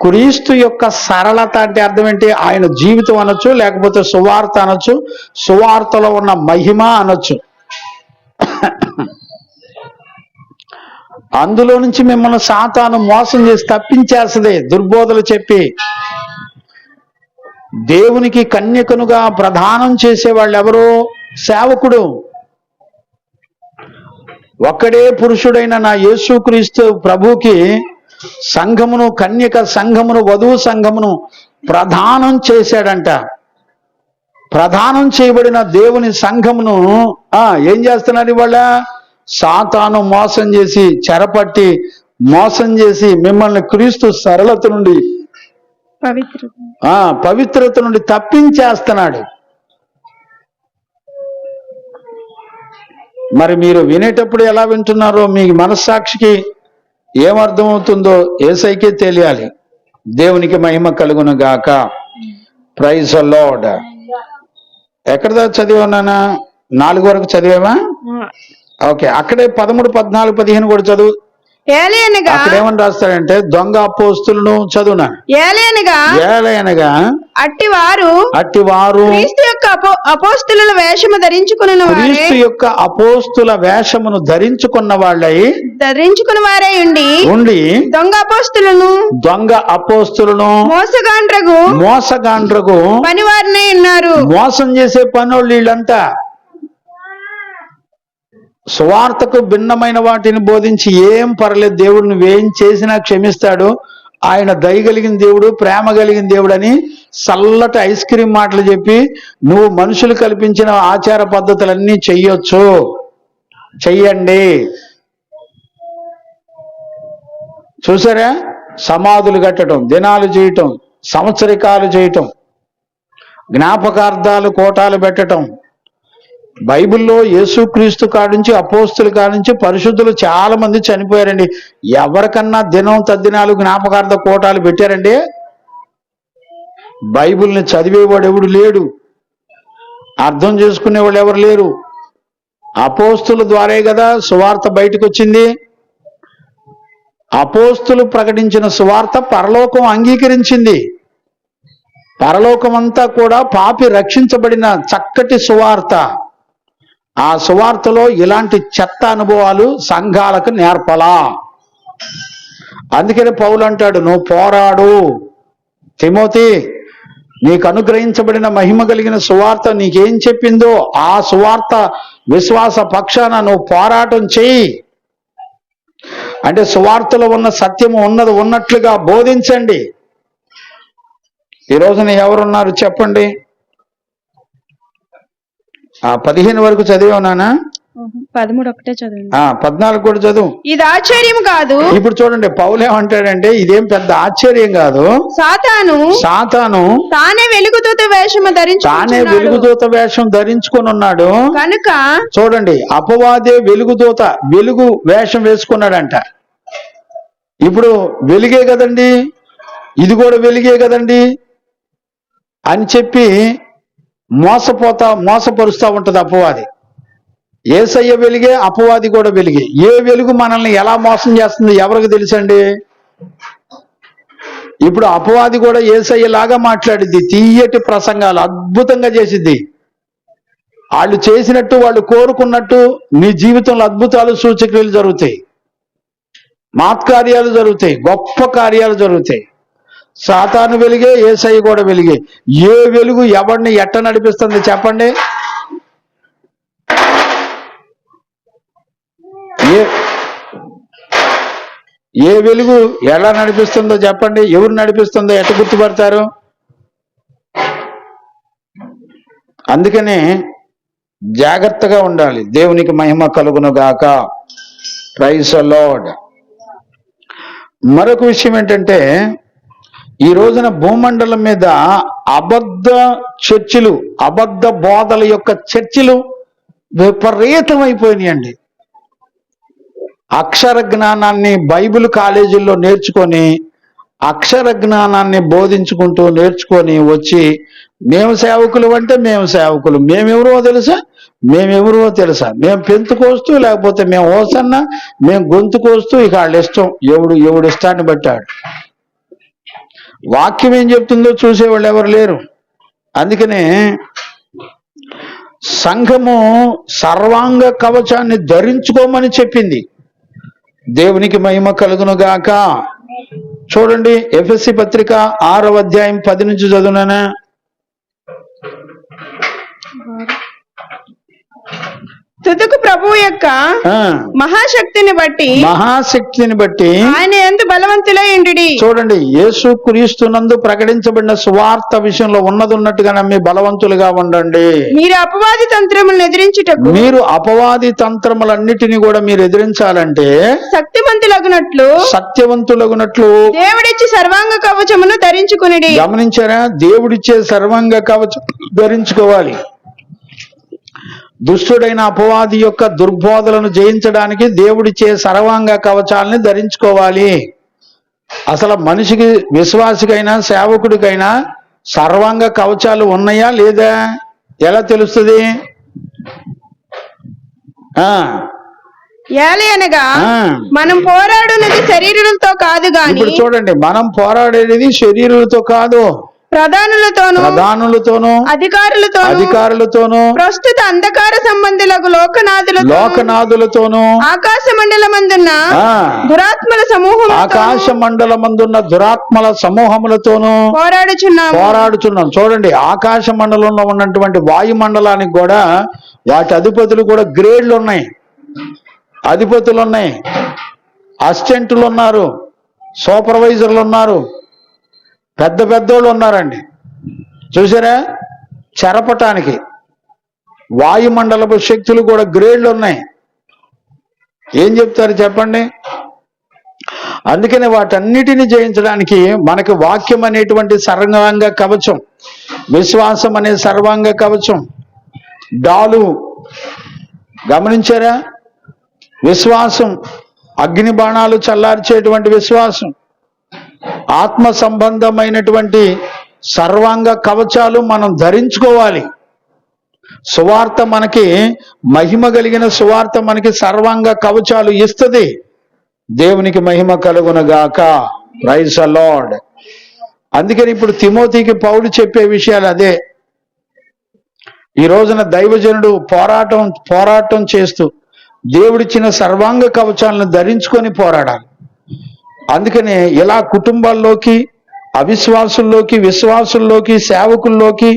క్రీస్తు యొక్క సరళత అంటే అర్థం ఏంటి? ఆయన జీవితం అనొచ్చు, లేకపోతే సువార్త అనొచ్చు, సువార్తలో ఉన్న మహిమ అనొచ్చు. అందులో నుంచి మిమ్మల్ని సాతాను మోసం చేసి తప్పించేస్తుంది దుర్బోధలు చెప్పి. దేవునికి కన్యకనుగా ప్రదానం చేసేవాళ్ళు ఎవరు? సేవకుడు. ఒక్కడే పురుషుడైన నా యేసుక్రీస్తు ప్రభుకి సంఘమును, కన్యక సంఘమును, వధువు సంఘమును ప్రదానం చేశాడంట. ప్రదానం చేయబడిన దేవుని సంఘమును ఏం చేస్తున్నారు ఇవాళ? సాతాను మోసం చేసి, చెరపట్టి మోసం చేసి మిమ్మల్ని క్రీస్తు సరళత నుండి, పవిత్రత నుండి తప్పించేస్తున్నాడు. మరి మీరు వినేటప్పుడు ఎలా వింటున్నారో మీ మనస్సాక్షికి ఏమర్థమవుతుందో యేసయ్యకే తెలియాలి. దేవునికి మహిమ కలుగును గాక. Praise the lord. ఎక్కడ దాకా చదివానా? 4 వరకు చదివామా? ఓకే, అక్కడే 13, 14, 15 కూడా చదువు. అక్కడ ఏమని రాస్తాడంటే దొంగ అపోస్తులను చదువునా. ఏలయనగా అట్టివారు క్రీస్తు యొక్క అపోస్తుల వేషము ధరించుకున్న వారై ఉండి దొంగ అపోస్తులను మోసగాండ్రగు పనివారినే ఉన్నారు. మోసం చేసే పనులు వీళ్ళంతా. సువార్తకు భిన్నమైన వాటిని బోధించి ఏం పర్లేదు, దేవుడు నువ్వేం చేసినా క్షమిస్తాడు, ఆయన దయ కలిగిన దేవుడు, ప్రేమ కలిగిన దేవుడు అని చల్లటి ఐస్ క్రీమ్ మాటలు చెప్పి నువ్వు మనుషులు కల్పించిన ఆచార పద్ధతులన్నీ చెయ్యొచ్చు, చెయ్యండి. చూసారా, సమాధులు కట్టడం, దినాలు చేయటం, సంవత్సరికాలు చేయటం, జ్ఞాపకార్థాలు కోటాలు పెట్టడం. బైబిల్లో యేసుక్రీస్తు కాడించి అపోస్తుల కాడించి పరిశుద్ధులు చాలా మంది చనిపోయారండి. ఎవరికన్నా దినం తద్దినాలు జ్ఞాపకార్థ కోటాలు పెట్టారండి? బైబిల్ని చదివేవాడు ఎవడు లేడు, అర్థం చేసుకునేవాళ్ళు ఎవరు లేరు. అపోస్తుల ద్వారే కదా సువార్త బయటకు వచ్చింది. అపోస్తులు ప్రకటించిన సువార్త పరలోకం అంగీకరించింది. పరలోకమంతా కూడా పాపి రక్షించబడిన చక్కటి సువార్త. ఆ సువార్తలో ఇలాంటి చెత్త అనుభవాలు సంఘాలకు నేర్పలా. అందుకని పౌలు అంటాడు, నువ్వు పోరాడు తిమోతి, నీకు అనుగ్రహించబడిన మహిమ కలిగిన సువార్త నీకేం చెప్పిందో ఆ సువార్త విశ్వాస పక్షాన నువ్వు పోరాటం చెయ్యి. అంటే సువార్తలో ఉన్న సత్యము ఉన్నది ఉన్నట్లుగా బోధించండి. ఈ రోజున ఎవరున్నారు చెప్పండి? 15 వరకు చదివానా? 13 ఒకటే చదివండి. 14 కూడా చదువు. ఇది ఆశ్చర్యం కాదు. ఇప్పుడు చూడండి, పౌలు ఏమంటాడంటే ఇదేం పెద్ద ఆశ్చర్యం కాదు. సాతాను తానే వెలుగుదూత వేషం ధరించుకొని ఉన్నాడు కనుక. చూడండి, అపవాదే వెలుగు వేషం వేసుకున్నాడంట. ఇప్పుడు వెలుగే కదండి, ఇది కూడా వెలుగే కదండి అని చెప్పి మోసపరుస్తా ఉంటది అపవాది. యేసయ్య వెలుగే, అపవాది కూడా వెలుగే. ఏ వెలుగు మనల్ని ఎలా మోసం చేస్తుంది ఎవరికి తెలుసండి? ఇప్పుడు అపవాది కూడా యేసయ్య లాగా మాట్లాడిద్ది, తీయటి ప్రసంగాలు అద్భుతంగా చేసిద్ది. వాళ్ళు చేసినట్టు, వాళ్ళు కోరుకున్నట్టు నీ జీవితంలో అద్భుతాలు సూచక్రియలు జరుగుతాయి, మాత్కార్యాలు జరుగుతాయి, గొప్ప కార్యాలు జరుగుతాయి. సాతాను వెలుగే, యేసయ్య కూడా వెలుగే. ఏ వెలుగు ఎవరిని ఎట్ట నడిపిస్తుంది చెప్పండి? ఏ వెలుగు ఎలా నడిపిస్తుందో చెప్పండి? ఎవరు నడిపిస్తుందో ఎట్ట గుర్తుపడతారు? అందుకనే జాగ్రత్తగా ఉండాలి. దేవునికి మహిమ కలుగును గాక. Praise the lord. మరొక విషయం ఏంటంటే, ఈ రోజున భూమండలం మీద అబద్ధ చర్చిలు, అబద్ధ బోధల యొక్క చర్చిలు విపరీతమైపోయినాయండి. అక్షర జ్ఞానాన్ని బైబిల్ కాలేజీల్లో నేర్చుకొని, అక్షర జ్ఞానాన్ని బోధించుకుంటూ నేర్చుకొని వచ్చి మేము సేవకులు అంటే మేము సేవకులు, మేమెవరో తెలుసా, మేము పెంతుకోస్తూ, లేకపోతే మేము ఓసన్నా, మేము గొంతు కోస్తూ, ఇక వాళ్ళ ఇష్టం, ఎవడు ఇష్టాన్ని బట్టాడు. వాక్యం ఏం చెప్తుందో చూసేవాళ్ళు ఎవరు లేరు. అందుకనే సంఘము సర్వాంగ కవచాన్ని ధరించుకోమని చెప్పింది. దేవునికి మహిమ కలుగును గాక. చూడండి, ఎఫెసీ పత్రిక 6వ అధ్యాయం 10 నుంచి చదువునా. తుదకు ప్రభువు యొక్క మహాశక్తిని బట్టి ఆయన యందు బలవంతులై ఉండుడి. చూడండి, యేసు క్రీస్తునందు ప్రకటించబడిన సువార్త విషయంలో ఉన్నట్టుగా నమ్మి బలవంతులుగా ఉండండి. మీరు అపవాది తంత్రములన్నిటినీ కూడా మీరు ఎదిరించాలంటే సత్యవంతులగునట్లు దేవుడిచ్చే సర్వాంగ కవచమును ధరించుకునుడి. గమనించారా? దేవుడిచ్చే సర్వాంగ కవచం ధరించుకోవాలి. దుష్టుడైన అపవాది యొక్క దుర్బోధలను జయించడానికి దేవుడిచ్చే సర్వాంగ కవచాలని ధరించుకోవాలి. అసలు మనిషికి, విశ్వాసికైనా సేవకుడికైనా సర్వాంగ కవచాలు ఉన్నాయా లేదా ఎలా తెలుస్తుంది? ఏలయనగా మనం పోరాడునది శరీరులతో కాదు గాని. ఇప్పుడు చూడండి, మనం పోరాడేది శరీరులతో కాదు, ప్రధానులతోనూ అధికారులతోనూ ప్రస్తుత అంధకార సంబంధులకు లోకనాథులతోనూ ఆకాశ మండలమందున్న దురాత్మల సమూహములతోనూ పోరాడుచున్నాం. చూడండి, ఆకాశ మండలంలో ఉన్నటువంటి వాయుమండలానికి కూడా వాటి అధిపతులు కూడా గ్రేడ్లు ఉన్నాయి. అధిపతులు ఉన్నాయి, అసిస్టెంట్లు ఉన్నారు, సూపర్వైజర్లు ఉన్నారు, పెద్ద పెద్దోళ్ళు ఉన్నారండి. చూసారా? చెరపటానికి వాయుమండలపు శక్తులు కూడా గ్రేడ్లు ఉన్నాయి. ఏం చెప్తారు చెప్పండి? అందుకనే వాటన్నిటిని జయించడానికి మనకి వాక్యం అనేటువంటి సర్వాంగ కవచం, విశ్వాసం అనే సర్వాంగ కవచం, డాలు. గమనించారా? విశ్వాసం, అగ్ని బాణాలు చల్లార్చేటువంటి విశ్వాసం, ఆత్మ సంబంధమైనటువంటి సర్వాంగ కవచాలు మనం ధరించుకోవాలి. సువార్త మనకి, మహిమ కలిగిన సువార్త మనకి సర్వాంగ కవచాలు ఇస్తుంది. దేవునికి మహిమ కలుగునుగాక. Praise the lord. అందుకని ఇప్పుడు తిమోతికి పౌలు చెప్పే విషయాలు అదే. ఈ రోజున దైవజనుడు పోరాటం చేస్తూ దేవుడిచ్చిన సర్వాంగ కవచాలను ధరించుకొని పోరాడాలి. అందుకనే ఇలా కుటుంబాల్లోకి, అవిశ్వాసుల్లోకి, విశ్వాసుల్లోకి, సేవకుల్లోకి,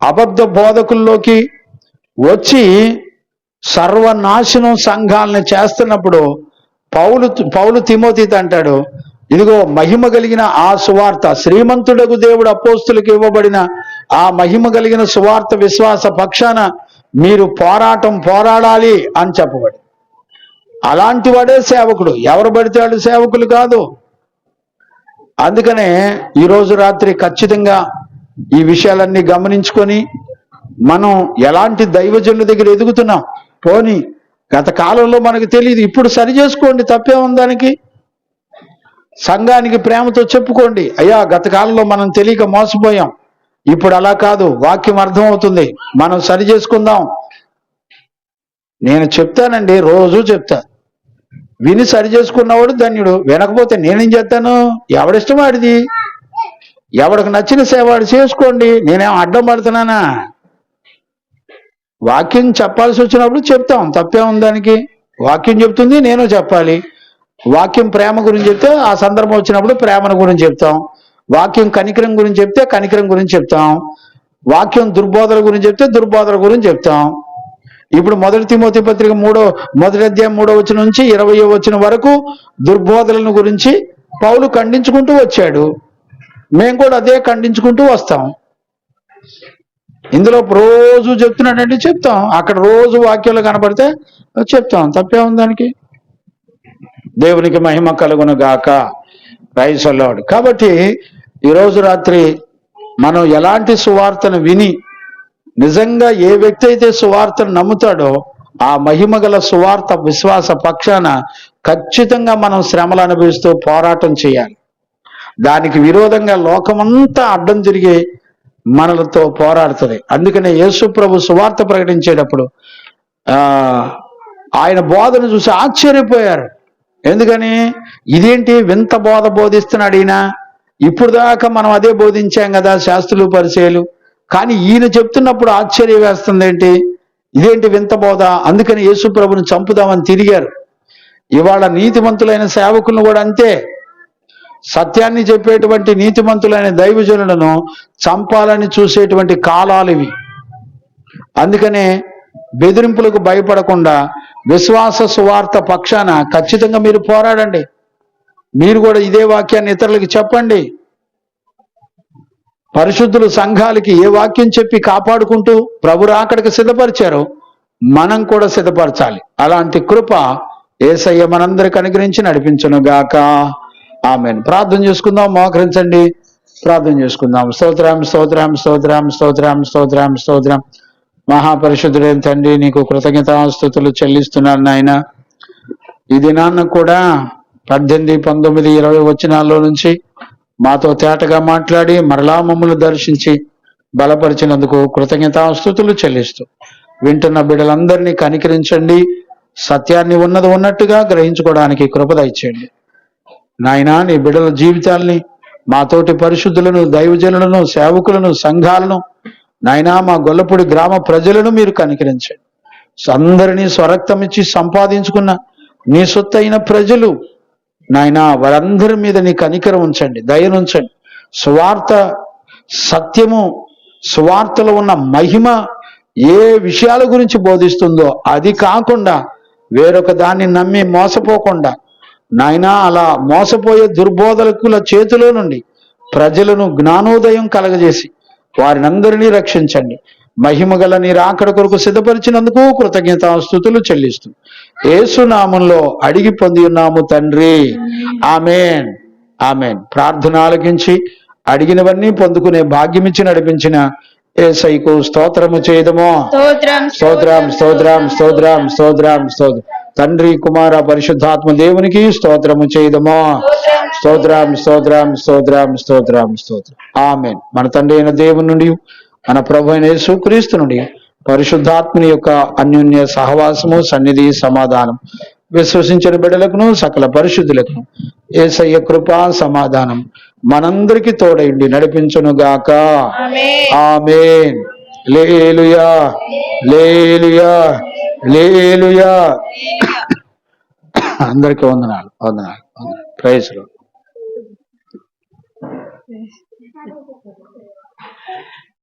అబద్ధ బోధకుల్లోకి వచ్చి సర్వనాశనం సంఘాలను చేస్తున్నప్పుడు పౌలు తిమోతితో అంటాడు, ఇదిగో మహిమ కలిగిన ఆ సువార్త, శ్రీమంతుడకు దేవుడు అపోస్తులకు ఇవ్వబడిన ఆ మహిమ కలిగిన సువార్త విశ్వాస పక్షాన మీరు పోరాడాలి అని చెప్పబడి. అలాంటి వాడే సేవకుడు. ఎవరు పడితే వాడు సేవకులు కాదు. అందుకనే ఈరోజు రాత్రి ఖచ్చితంగా ఈ విషయాలన్నీ గమనించుకొని మనం ఎలాంటి దైవజనుల దగ్గర ఎదుగుతున్నాం. పోనీ గత కాలంలో మనకు తెలియదు, ఇప్పుడు సరి చేసుకోండి, తప్పే ఉందానికి. సంఘానికి ప్రేమతో చెప్పుకోండి, అయ్యా గత కాలంలో మనం తెలియక మోసపోయాం, ఇప్పుడు అలా కాదు, వాక్యం అర్థమవుతుంది, మనం సరి చేసుకుందాం. నేను చెప్తానండి, రోజు చెప్తా. విని సరి చేసుకున్నవాడు ధన్యుడు. వినకపోతే నేనేం చేస్తాను? ఎవడిష్టం వాడిది. ఎవడికి నచ్చిన సేవ వాడు చేసుకోండి. నేనేం అడ్డం పడుతున్నానా? వాక్యం చెప్పాల్సి వచ్చినప్పుడు చెప్తాం, తప్పే ఉందానికి. వాక్యం చెప్తుంది, నేను చెప్పాలి. వాక్యం ప్రేమ గురించి చెప్తే ఆ సందర్భం వచ్చినప్పుడు ప్రేమను గురించి చెప్తాం. వాక్యం కనికరం గురించి చెప్తే కనికరం గురించి చెప్తాం. వాక్యం దుర్బోధల గురించి చెప్తే దుర్బోధల గురించి చెప్తాం. ఇప్పుడు 1 తిమోతి పత్రిక 1వ అధ్యాయం 3వ వచనం నుంచి 20వ వచనం వరకు దుర్బోధలను గురించి పౌలు ఖండించుకుంటూ వచ్చాడు. మేము కూడా అదే ఖండించుకుంటూ వస్తాం. ఇందులో రోజు చెప్తున్నాడంటే చెప్తాం, అక్కడ రోజు వాక్యాలు కనబడితే చెప్తాం, తప్పే ఉందానికి. దేవునికి మహిమ కలుగును గాక. Praise the lord. కాబట్టి ఈరోజు రాత్రి మనం ఎలాంటి సువార్తను విని నిజంగా ఏ వ్యక్తి అయితే సువార్తను నమ్ముతాడో ఆ మహిమ గల సువార్త విశ్వాస పక్షాన ఖచ్చితంగా మనం శ్రమలు అనుభవిస్తూ పోరాటం చేయాలి. దానికి విరోధంగా లోకమంతా అడ్డం తిరిగి మనలతో పోరాడుతుంది. అందుకనే యేసు ప్రభు సువార్త ప్రకటించేటప్పుడు ఆయన బోధను చూసి ఆశ్చర్యపోయారు. ఎందుకని? ఇదేంటి వింత బోధ బోధిస్తున్నాడు ఈయన, ఇప్పుడు దాకా మనం అదే బోధించాం కదా శాస్త్రులు పరిచయులు, కానీ ఈయన చెప్తున్నప్పుడు ఆశ్చర్యం వేస్తుంది ఏంటి, ఇదేంటి వింత బోధ. అందుకని యేసు ప్రభుని చంపుదామని తిరిగారు. ఇవాళ నీతిమంతులైన సేవకులను కూడా అంతే, సత్యాన్ని చెప్పేటువంటి నీతిమంతులైన దైవజనులను చంపాలని చూసేటువంటి కాలాలు ఇవి. అందుకనే బెదిరింపులకు భయపడకుండా విశ్వాస సువార్త పక్షాన ఖచ్చితంగా మీరు పోరాడండి. మీరు కూడా ఇదే వాక్యాన్ని ఇతరులకు చెప్పండి. పరిశుద్ధులు సంఘాలకి ఏ వాక్యం చెప్పి కాపాడుకుంటూ ప్రభు రాకడకు సిద్ధపరిచారో మనం కూడా సిద్ధపరచాలి. అలాంటి కృప యేసయ్య మనందరికి అనుగ్రహించి నడిపించును గాక. ఆమేన్. ప్రార్థన చేసుకుందాం, మోకరించండి, ప్రార్థన చేసుకుందాం. స్తోత్రం స్తోత్రం స్తోత్రం స్తోత్రం స్తోత్రం స్తోత్రం. మహాపరిశుద్ధుడైన తండ్రి, నీకు కృతజ్ఞతాస్తుతులు చెల్లిస్తున్నాను నాయన. ఈ దినాన్న కూడా 18, 19, 20 వచనాల్లో నుంచి మాతో తేటగా మాట్లాడి మరలా మమ్మల్ని దర్శించి బలపరిచినందుకు కృతజ్ఞతాస్తుతులు చెల్లిస్తూ వింటున్న బిడ్డలందరినీ కనికరించండి. సత్యాన్ని ఉన్నది ఉన్నట్టుగా గ్రహించుకోవడానికి కృప దయచేయండి నాయనా. నీ బిడ్డల జీవితాల్ని, మాతోటి పరిశుద్ధులను, దైవజనులను, సేవకులను, సంఘాలను నాయనా, మా గొల్లపూడి గ్రామ ప్రజలను మీరు కనికరించండి. అందరినీ స్వరక్తం ఇచ్చి సంపాదించుకున్న నీ సొత్తైన ప్రజలు నాయనా, వారందరి మీద నీ కనికరం ఉంచండి, దయనుంచండి. సువార్త సత్యము, సువార్తలో ఉన్న మహిమ ఏ విషయాల గురించి బోధిస్తుందో అది కాకుండా వేరొక దాన్ని నమ్మి మోసపోకుండా నాయనా అలా మోసపోయే దుర్బోధకుల చేతిలో నుండి ప్రజలను జ్ఞానోదయం కలగజేసి వారినందరినీ రక్షించండి. మహిమ గల నీ రాకడ కొరకు సిద్ధపరిచినందుకు కృతజ్ఞతాస్తుతులు చెల్లిస్తూ యేసునామంలో అడిగి పొంది ఉన్నాము తండ్రి. ఆమేన్, ఆమేన్. ప్రార్థన ఆలకించి అడిగినవన్నీ పొందుకునే భాగ్యమిచ్చి నడిపించిన యేసయ్యకు స్తోత్రము చేయదము. స్తోత్రం స్తోత్రం స్తోత్రం స్తోత్రం స్తోత్రం. తండ్రి కుమార పరిశుద్ధాత్మ దేవునికి స్తోత్రము చేయదము. స్తోత్రం స్తోత్రం స్తోత్రం స్తోత్రం స్తోత్రం. ఆమేన్. మన తండ్రి అయిన దేవుని నుండి మన ప్రభు అయిన యేసుక్రీస్తు నుండి పరిశుద్ధాత్మని యొక్క అన్యోన్య సహవాసము సన్నిధి సమాధానం విశ్వసించిన బిడ్డలకును సకల పరిశుద్ధులకును యేసయ్య కృపా సమాధానం మనందరికి తోడైండి నడిపించును గాక. ఆమేన్. హల్లెలూయా హల్లెలూయా హల్లెలూయా. అందరికీ వందనాలు వందనాలు వందనాలు. Praise lord.